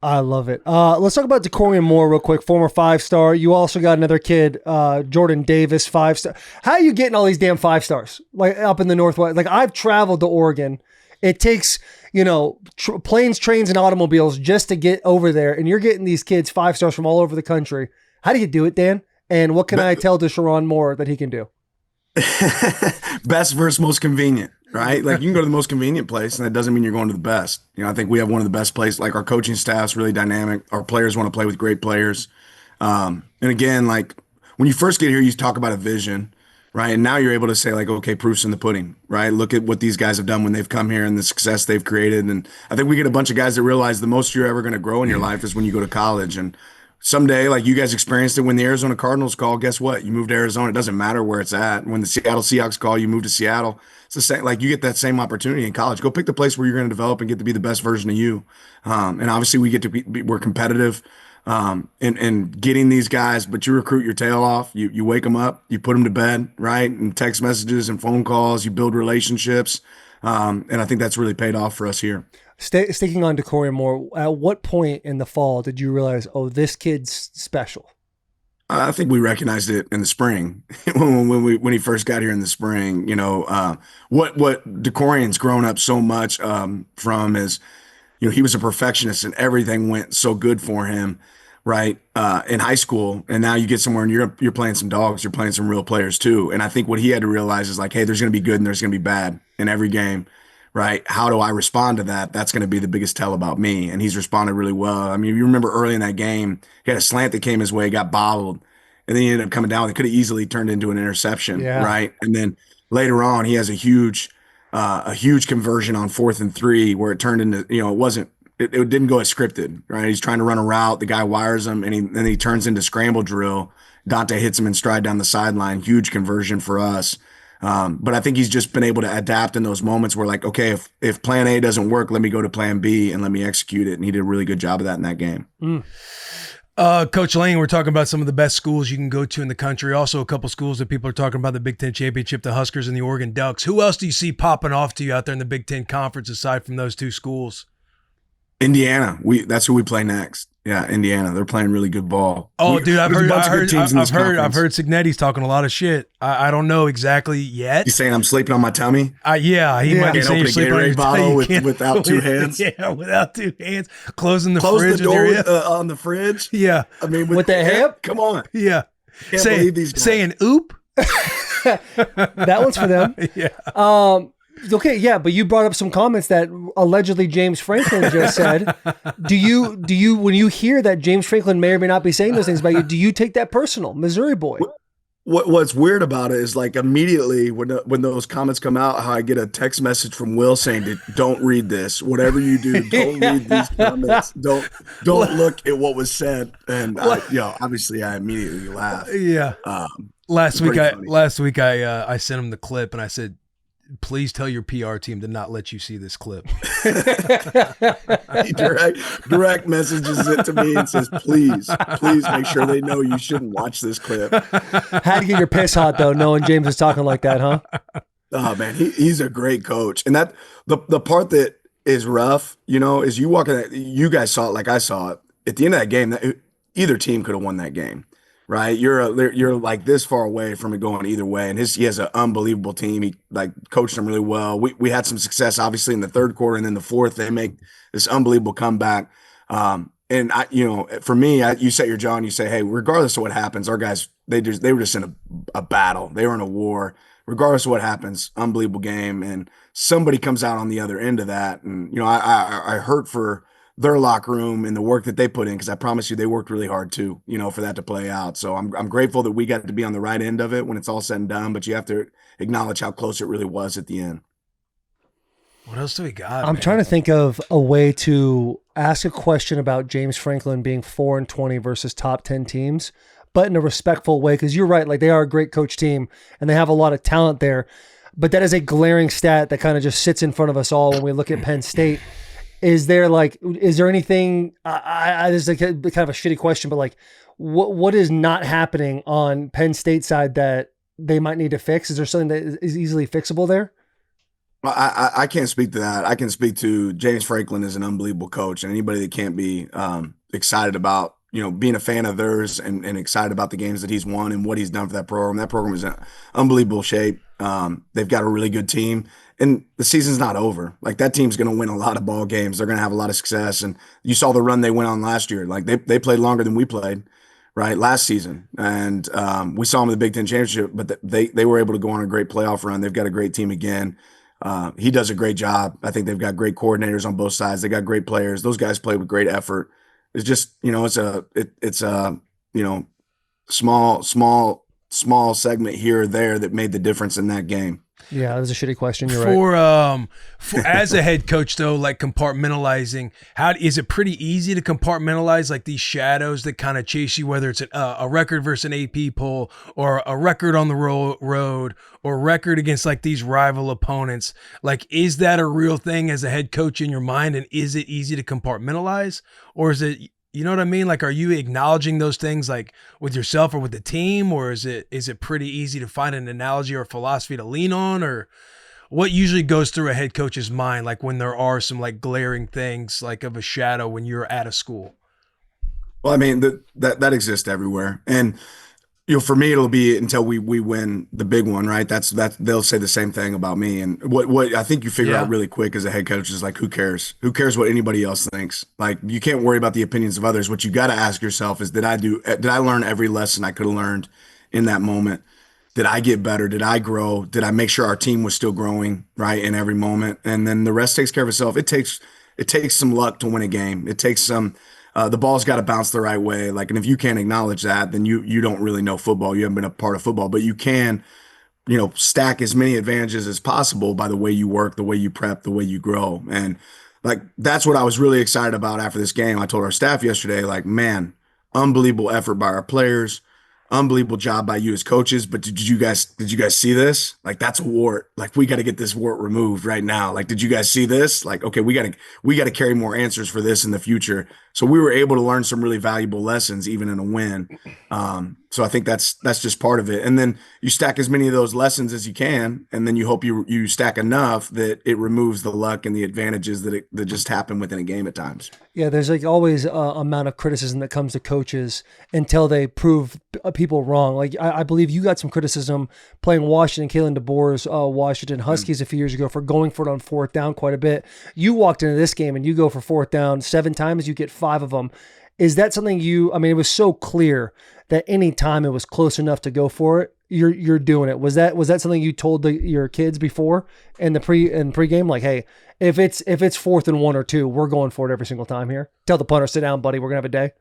I love it. Let's talk about Decorian Moore real quick. Former 5-star. You also got another kid, Jordan Davis, 5-star. How are you getting all these damn 5-stars? Like up in the Northwest? Like I've traveled to Oregon. It takes, planes, trains, and automobiles just to get over there. And you're getting these kids 5-stars from all over the country. How do you do it, Dan? And what can I tell Deshaun Moore that he can do? Best versus most convenient, right? Like you can go to the most convenient place, and that doesn't mean you're going to the best. I think we have one of the best places. Like our coaching staff's really dynamic. Our players want to play with great players. And again, like when you first get here, you talk about a vision, right? And now you're able to say like, okay, proof's in the pudding, right? Look at what these guys have done when they've come here and the success they've created. And I think we get a bunch of guys that realize the most you're ever going to grow in your life is when you go to college. And someday, like you guys experienced it when the Arizona Cardinals call, guess what? You move to Arizona. It doesn't matter where it's at. When the Seattle Seahawks call, you move to Seattle. It's the same. Like you get that same opportunity in college. Go pick the place where you're going to develop and get to be the best version of you. And obviously we get to we're competitive in getting these guys, but you recruit your tail off. You wake them up, you put them to bed, right? And text messages and phone calls, you build relationships. And I think that's really paid off for us here. Sticking on Decorian more, at what point in the fall did you realize, oh, this kid's special? I think we recognized it in the spring when he first got here in the spring. What Decorian's grown up so much from is, he was a perfectionist and everything went so good for him, right? In high school, and now you get somewhere and you're playing some dogs, you're playing some real players too. And I think what he had to realize is like, hey, there's going to be good and there's going to be bad in every game, right? How do I respond to that? That's going to be the biggest tell about me. And he's responded really well. I mean, you remember early in that game, he had a slant that came his way, got bobbled, and then he ended up coming down. It could have easily turned into an interception, right? And then later on, he has a huge conversion on 4th and 3 where it turned into, it didn't go as scripted, right? He's trying to run a route, the guy wires him, and then he turns into scramble drill. Dante hits him in stride down the sideline. Huge conversion for us. But I think he's just been able to adapt in those moments where, like, okay, if plan A doesn't work, let me go to plan B and let me execute it. And he did a really good job of that in that game. Coach Lanning, we're talking about some of the best schools you can go to in the country. Also, a couple schools that people are talking about, the Big Ten Championship, the Huskers and the Oregon Ducks. Who else do you see popping off to you out there in the Big Ten Conference aside from those two schools? Indiana. That's who we play next. Yeah, Indiana. They're playing really good ball. Oh, dude, I've heard Signetti's talking a lot of shit. I don't know exactly yet. You saying I'm sleeping on my tummy? Yeah, he might be saying you're sleeping on your bottle without two hands. Yeah, without two hands. Close the fridge door on the fridge. Yeah, I mean, with the hip. Come on. Yeah, Can't believe these guys. saying oop. That one's for them. Yeah. Okay, yeah, but you brought up some comments that allegedly James Franklin just said. Do you when you hear that James Franklin may or may not be saying those things about you, do you take that personal, Missouri boy? What's weird about it is, like, immediately when those comments come out, how I get a text message from Will saying, "Don't read this. Whatever you do, don't read these comments. Don't look at what was said." And obviously, I immediately laugh. Yeah. Last week I sent him the clip and I said, please tell your PR team to not let you see this clip. He direct messages it to me and says, please make sure they know you shouldn't watch this clip. Had to get your piss hot though, knowing James is talking like that, huh? Oh man, he's a great coach. And that the part that is rough, is you walk in, you guys saw it like I saw it. At the end of that game, either team could have won that game. Right, you're like this far away from it going either way, and he has an unbelievable team. He coached them really well. We had some success obviously in the third quarter, and then the fourth they make this unbelievable comeback. And for me, you set your jaw and you say, hey, regardless of what happens, our guys they were just in a battle. They were in a war. Regardless of what happens, unbelievable game, and somebody comes out on the other end of that. And I hurt for their locker room and the work that they put in, because I promise you they worked really hard too, for that to play out. So I'm grateful that we got to be on the right end of it when it's all said and done, but you have to acknowledge how close it really was at the end. What else do we got? I'm trying to think of a way to ask a question about James Franklin being 4-20 versus top 10 teams, but in a respectful way, because you're right, like they are a great coach team and they have a lot of talent there, but that is a glaring stat that kind of just sits in front of us all when we look at Penn State. Is there anything, this is kind of a shitty question, but what is not happening on Penn State side that they might need to fix? Is there something that is easily fixable there? Well, I can't speak to that. I can speak to James Franklin is an unbelievable coach, and anybody that can't be excited about, being a fan of theirs and excited about the games that he's won and what he's done for that program. That program is in unbelievable shape. They've got a really good team. And the season's not over. Like, that team's going to win a lot of ball games. They're going to have a lot of success. And you saw the run they went on last year. Like, they played longer than we played, right, last season. And we saw them in the Big Ten Championship, but they were able to go on a great playoff run. They've got a great team again. He does a great job. I think they've got great coordinators on both sides. They got great players. Those guys play with great effort. It's just, it's a small segment here or there that made the difference in that game. Yeah, that was a shitty question. You're right. For as a head coach though, like compartmentalizing, is it pretty easy to compartmentalize like these shadows that kind of chase you, whether it's a record versus an AP poll or a record on the road or record against like these rival opponents? Like, is that a real thing as a head coach in your mind, and is it easy to compartmentalize, or is it? You know what I mean? Like, are you acknowledging those things like with yourself or with the team, or is it pretty easy to find an analogy or philosophy to lean on, or what usually goes through a head coach's mind, like when there are some like glaring things like of a shadow when you're at a school? Well, I mean, that exists everywhere. And, for me, it'll be until we win the big one, right? That's they'll say the same thing about me. And what I think you figure out really quick as a head coach is like, who cares? Who cares what anybody else thinks? Like, you can't worry about the opinions of others. What you got to ask yourself is, did I learn every lesson I could have learned in that moment? Did I get better? Did I grow? Did I make sure our team was still growing, right, in every moment? And then the rest takes care of itself. It takes some luck to win a game. It takes some the ball's got to bounce the right way. Like, and if you can't acknowledge that, then you don't really know football. You haven't been a part of football, but you can, stack as many advantages as possible by the way you work, the way you prep, the way you grow. And like, that's what I was really excited about after this game. I told our staff yesterday, like, man, unbelievable effort by our players. Unbelievable job by you as coaches, but did you guys see this? Like, that's a wart. Like, we got to get this wart removed right now. Like, did you guys see this? Like, okay, we got to carry more answers for this in the future. So we were able to learn some really valuable lessons even in a win. So I think that's just part of it. And then you stack as many of those lessons as you can, and then you hope you stack enough that it removes the luck and the advantages that just happen within a game at times. Yeah, there's like always a amount of criticism that comes to coaches until they prove people wrong. Like I believe you got some criticism playing Washington, Kalen DeBoer's Washington Huskies a few years ago for going for it on fourth down quite a bit. You walked into this game and you go for fourth down 7 times, you get 5 of them. Is that something it was so clear that any time it was close enough to go for it, you're doing it. Was that something you told your kids before in the pregame? Like, hey, if it's 4th and 1 or 2, we're going for it every single time here. Tell the punter, sit down, buddy. We're gonna have a day.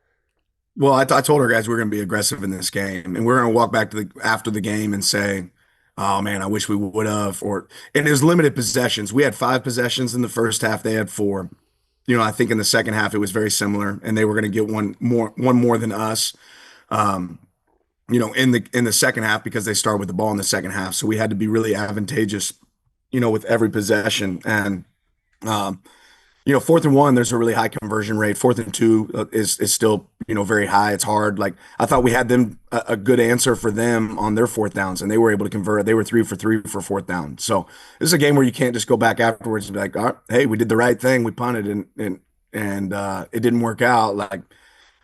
Well, I told our guys we're going to be aggressive in this game, and we're going to walk back after the game and say, "Oh man, I wish we would have." And it was limited possessions. We had 5 possessions in the first half. They had 4. I think in the second half it was very similar, and they were going to get one more than us. In the second half, because they started with the ball in the second half, so we had to be really advantageous, with every possession. And 4th and 1, there's a really high conversion rate. 4th and 2 is still, very high. It's hard. Like, I thought we had them a good answer for them on their 4th downs, and they were able to convert. They were 3 for 3 for 4th down. So this is a game where you can't just go back afterwards and be like, "Oh, hey, we did the right thing. We punted and it didn't work out." Like,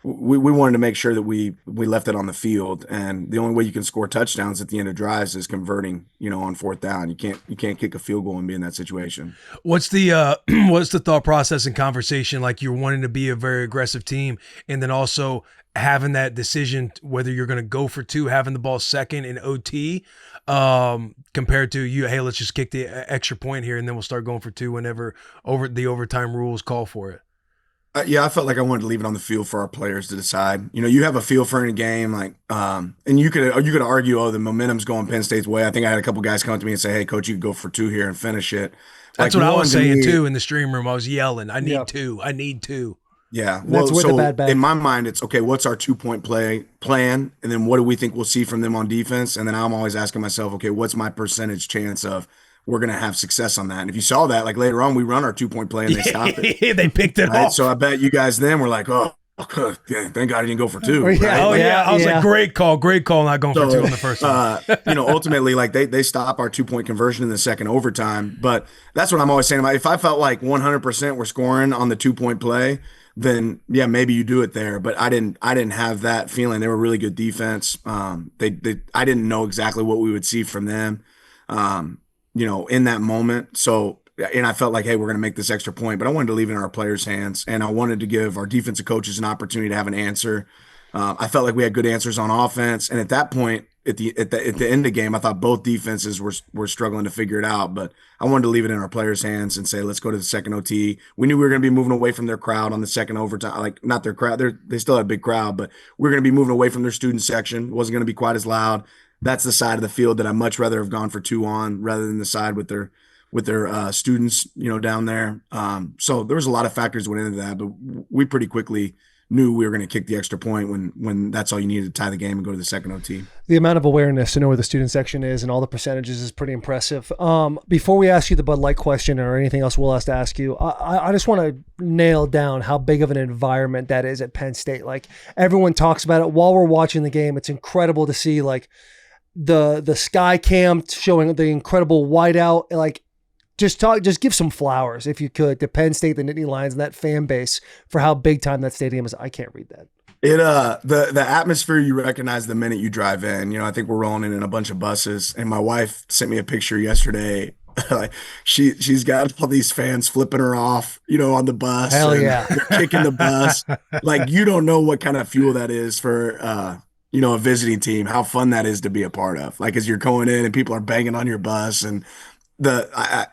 we wanted to make sure that we left it on the field, and the only way you can score touchdowns at the end of drives is converting, on 4th down. You can't kick a field goal and be in that situation. What's the thought process and conversation like? You're wanting to be a very aggressive team, and then also having that decision whether you're going to go for 2, having the ball second in OT, compared to you, hey, let's just kick the extra point here and then we'll start going for 2 whenever the overtime rules call for it. I felt like I wanted to leave it on the field for our players to decide. You have a feel for any game, like, and you could argue, the momentum's going Penn State's way. I think I had a couple guys come to me and say, "Hey, coach, you could go for 2 here and finish it." That's what I was saying too in the stream room. I was yelling, "I need 2. I need 2." Yeah, that's with the bad back. In my mind, it's okay. What's our 2-point play plan, and then what do we think we'll see from them on defense? And then I'm always asking myself, okay, what's my percentage chance of we're going to have success on that? And if you saw that, like later on, we run our 2-point play and they stopped it. They picked it off. So I bet you guys then were like, "Oh, thank God I didn't go for 2." Right? I was like, great call, not going for 2 on the first one. Ultimately, like they stop our 2-point conversion in the second overtime. But that's what I'm always saying about. If I felt like 100% were scoring on the 2-point play, then yeah, maybe you do it there. But I didn't have that feeling. They were really good defense. I didn't know exactly what we would see from them, in that moment. So, and I felt like, hey, we're going to make this extra point, but I wanted to leave it in our players' hands, and I wanted to give our defensive coaches an opportunity to have an answer. I felt like we had good answers on offense, and at that point, at the end of the game, I thought both defenses were struggling to figure it out, but I wanted to leave it in our players' hands and say, let's go to the second OT. We knew we were going to be moving away from their crowd on the second overtime, like not their crowd. They still had a big crowd, but we're going to be moving away from their student section. It wasn't going to be quite as loud. That's the side of the field that I'd much rather have gone for 2 on rather than the side with their students, down there. So there was a lot of factors that went into that, but we pretty quickly knew we were going to kick the extra point when that's all you needed to tie the game and go to the second OT. The amount of awareness to know where the student section is and all the percentages is pretty impressive. Before we ask you the Bud Light question or anything else we'll have to ask you, I just want to nail down how big of an environment that is at Penn State. Like, everyone talks about it while we're watching the game. It's incredible to see, like, the sky cam showing the incredible whiteout. Like, just give some flowers if you could to Penn State, the Nittany Lions, and that fan base for how big time that stadium is. I can't read that. It the atmosphere you recognize the minute you drive in. You know, I think we're rolling in a bunch of buses, and my wife sent me a picture yesterday. Like she's got all these fans flipping her off, you know, on the bus. Hell yeah. They're kicking the bus. Like, you don't know what kind of fuel that is for you know, a visiting team, how fun that is to be a part of. Like, as you're going in and people are banging on your bus, and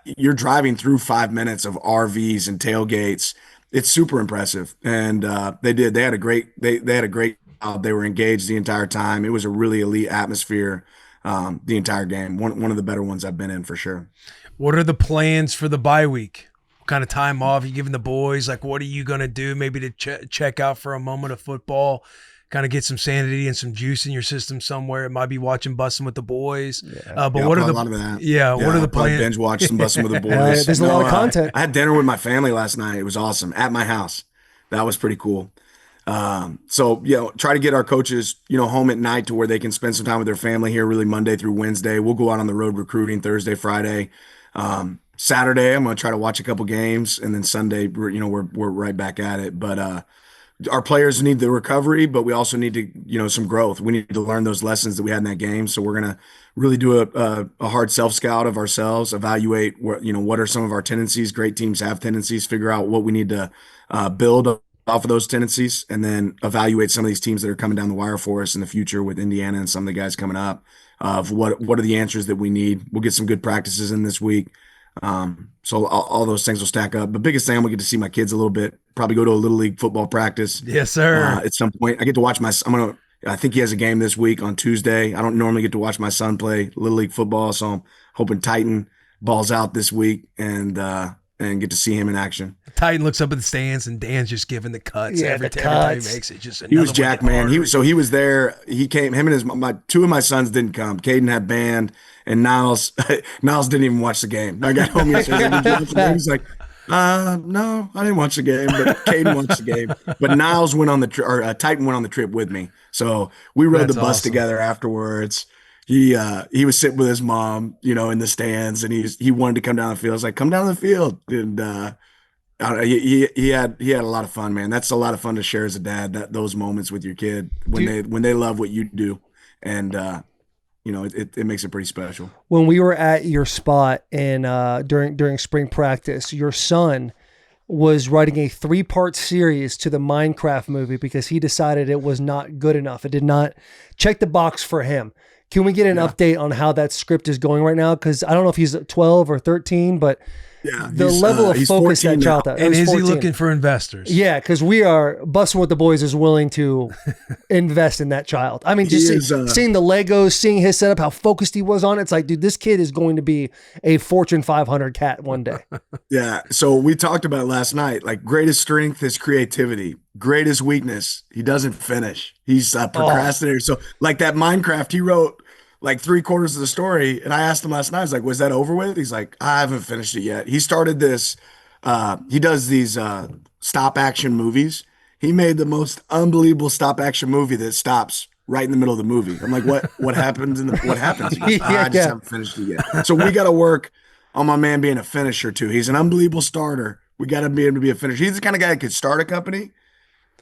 you're driving through 5 minutes of RVs and tailgates. It's super impressive. And they had a great they were engaged the entire time. It was a really elite atmosphere the entire game. One of the better ones I've been in for sure. What are the plans for the bye week? What kind of time off are you giving the boys? Like, what are you going to do maybe to check out for a moment of football, kind of get some sanity and some juice in your system somewhere? It might be watching Bussin with the boys. But what are the, a lot of that. What are the plans? plans? Binge watch some Bussin with the boys. There's a lot of content. I had dinner with my family last night. It was awesome at my house. That was pretty cool. So, you know, try to get our coaches, you know, home at night to where they can spend some time with their family here, really Monday through Wednesday. We'll go out on the road recruiting Thursday, Friday. Saturday, I'm going to try to watch a couple games, and then Sunday, we're right back at it. But our players need the recovery, but we also need to, you know, some growth. We need to learn those lessons that we had in that game. So we're going to really do a hard self-scout of ourselves, evaluate what are some of our tendencies. Great teams have tendencies, figure out what we need to build off of those tendencies, and then evaluate some of these teams that are coming down the wire for us in the future with Indiana and some of the guys coming up, of what are the answers that we need. We'll get some good practices in this week. So all those things will stack up. The biggest thing, I'm gonna get to see my kids a little bit, probably go to a little league football practice. Yes, sir. At some point I get to watch I think he has a game this week on Tuesday. I don't normally get to watch my son play little league football, so I'm hoping Titan balls out this week and get to see him in action. Titan looks up at the stands, and Dan's just giving the cuts every time he makes it. Just he was Jack, man. He was there. He came. Him and two of my sons didn't come. Caden had band, and Niles didn't even watch the game. I got home yesterday. He's like, no, I didn't watch the game, but Caden watched the game. But Niles went on the trip, or Titan went on the trip with me, so we rode the bus together afterwards. He was sitting with his mom, you know, in the stands, and he wanted to come down the field. I was like, come down the field. And he had a lot of fun, man. That's a lot of fun to share as a dad, those moments with your kid when they love what you do. And you know, it makes it pretty special. When we were at your spot and during spring practice, your son was writing a 3-part series to the Minecraft movie because he decided it was not good enough. It did not check the box for him. Can we get an update on how that script is going right now? Because I don't know if he's 12 or 13, but the level of focus that child has. And is 14. he looking for investors? Yeah, because we are Bussin with the boys is willing to invest in that child. I mean, just seeing the Legos, seeing his setup, how focused he was on it. It's like, dude, this kid is going to be a Fortune 500 cat one day. Yeah. So we talked about it last night. Like, greatest strength is creativity. Greatest weakness, he doesn't finish. He's a procrastinator. So like that Minecraft, he wrote like 3/4 of the story. And I asked him last night, I was like, was that over with? He's like, I haven't finished it yet. He started this, he does these stop action movies. He made the most unbelievable stop action movie that stops right in the middle of the movie. I'm like, what happens? What happens? He goes, I just haven't finished it yet. So we got to work on my man being a finisher too. He's an unbelievable starter. We got to be able to be a finisher. He's the kind of guy that could start a company.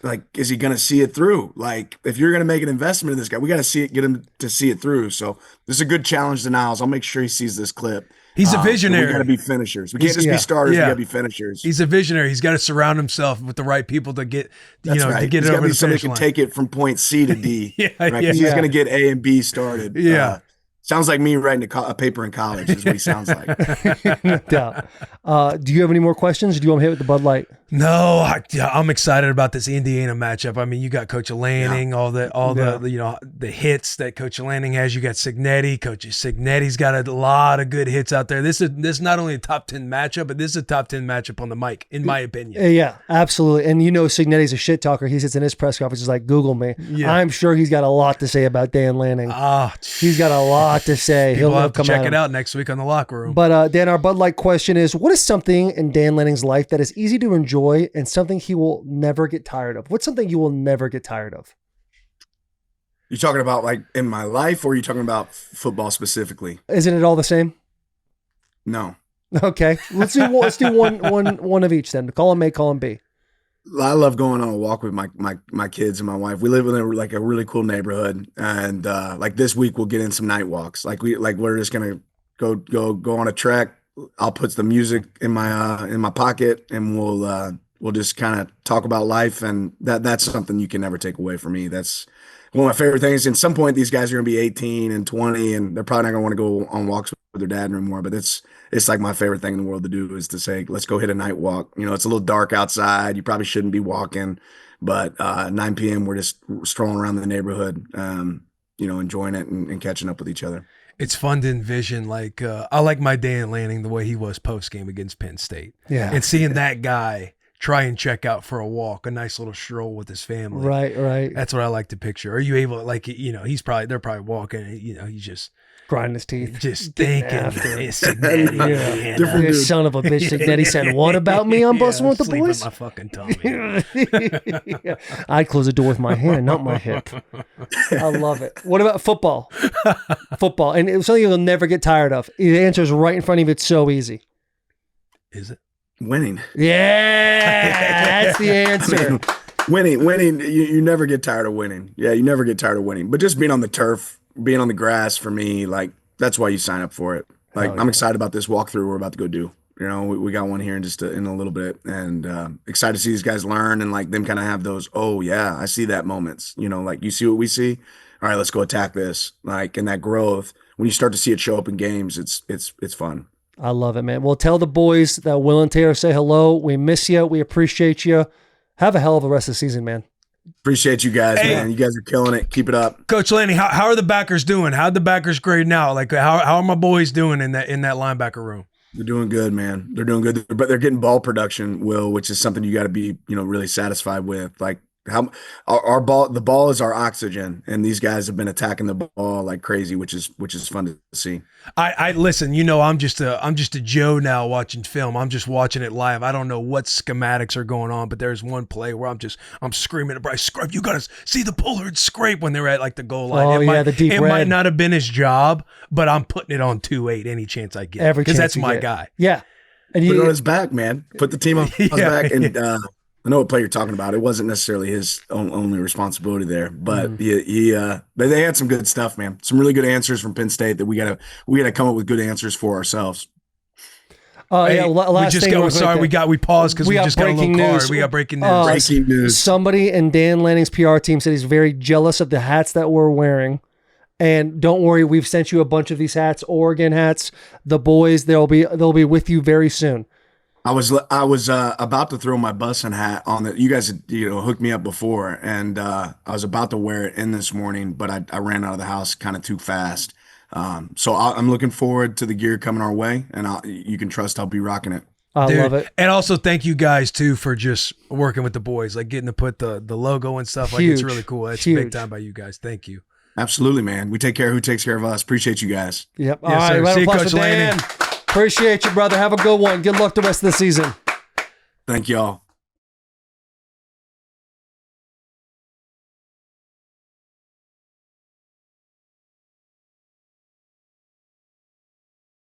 Like, is he going to see it through? Like, if you're going to make an investment in this guy, we got to get him to see it through. So this is a good challenge to Niles. I'll make sure he sees this clip. He's a visionary. We got to be finishers. We can't just be starters. We got to be finishers. He's a visionary. He's got to surround himself with the right people to get, to get it over the finish line. Can take it from point C to D. Right? He's going to get A and B started. Yeah. Sounds like me writing a paper in college is what he sounds like. No doubt. Do you have any more questions, or do you want me to hit with the Bud Light? No, I'm excited about this Indiana matchup. I mean, you got Coach Lanning, the hits that Coach Lanning has. You got Signetti. Coach Signetti's got a lot of good hits out there. This is not only a top 10 matchup, but this is a top 10 matchup on the mic, in my opinion. Yeah, absolutely. And you know, Signetti's a shit talker. He sits in his press conference, like, Google me. Yeah. I'm sure he's got a lot to say about Dan Lanning. He's got a lot to say. He'll have to check it out next week on the Locker Room. But Dan, our Bud Light question is: what is something in Dan Lanning's life that is easy to enjoy and something he will never get tired of? What's something you will never get tired of? You talking about like in my life, or are you talking about football specifically? Isn't it all the same? No. Okay, let's do one of each then. Call them A, call them B. I love going on a walk with my kids and my wife. We live in a really cool neighborhood, and like this week we'll get in some night walks. We're just gonna go on a trek. I'll put the music in my pocket, and we'll just kind of talk about life, and that's something you can never take away from me. That's one of my favorite things. At some point, these guys are gonna be 18 and 20, and they're probably not gonna want to go on walks with their dad anymore. But it's like my favorite thing in the world to do is to say, let's go hit a night walk. You know, it's a little dark outside. You probably shouldn't be walking, but 9 p.m. we're just strolling around the neighborhood, enjoying it and catching up with each other. It's fun to envision, I like my Dan Lanning the way he was post-game against Penn State. Yeah. And seeing that guy try and check out for a walk, a nice little stroll with his family. Right. That's what I like to picture. Are you able, they're probably walking, he's just grinding his teeth. Just thinking. Yeah. This son of a bitch. Signetti said, what about me? I'm busting with the boys? My fucking tummy. Yeah. I'd close the door with my hand, not my hip. I love it. What about football? Football. And it's something you'll never get tired of. The answer is right in front of you. It's so easy. Is it? Winning. Yeah, that's the answer. Winning. You never get tired of winning. Yeah, you never get tired of winning. But just being on the turf, being on the grass, for me, that's why you sign up for it. I'm excited about this walkthrough we're about to go do. We got one here in in a little bit, and excited to see these guys learn and them kind of have those, oh yeah, I see that moments. You see what we see. All right, let's go attack this. And that growth, when you start to see it show up in games, it's fun. I love it, man. Well, tell the boys that Will and Taylor say hello. We miss you. We appreciate you. Have a hell of a rest of the season, man. Appreciate you guys, man. You guys are killing it. Keep it up. Coach Lanning, how are the backers doing? How'd the backers grade now? How are my boys doing in that linebacker room? They're doing good, man. They're doing good, but they're getting ball production, Will, which is something you got to be, really satisfied with. How our ball, the ball is our oxygen, and these guys have been attacking the ball like crazy, which is fun to see. I listen. I'm just a Joe now watching film. I'm just watching it live. I don't know what schematics are going on, but there's one play where I'm screaming at Bryce, "Scrape! You got to see the Pollard scrape" when they were at the goal line. The deep it red. might not have been his job, but I'm putting it on 2-8 any chance I get because that's my guy. Yeah, and put it on his back, man. Put the team on his back, and I know what play you're talking about. It wasn't necessarily his only responsibility there, but they had some good stuff, man. Some really good answers from Penn State that we gotta come up with good answers for ourselves. Last thing we paused because we just got a little card. We got breaking news. Breaking news. Somebody in Dan Lanning's PR team said he's very jealous of the hats that we're wearing. And don't worry, we've sent you a bunch of these hats, Oregon hats. The boys, they'll be with you very soon. I was about to throw my Bussin hat on the. You guys had, hooked me up before, and I was about to wear it in this morning, but I ran out of the house kind of too fast. So I'm looking forward to the gear coming our way, and you can trust I'll be rocking it. I love it. And also thank you guys too for just working with the boys, getting to put the logo and stuff. It's really cool. That's big time by you guys. Thank you. Absolutely, man. We take care of who takes care of us. Appreciate you guys. Yep. Yes, all right. sir. See you, Coach Coach Lanning. Appreciate you, brother. Have a good one. Good luck the rest of the season. Thank y'all.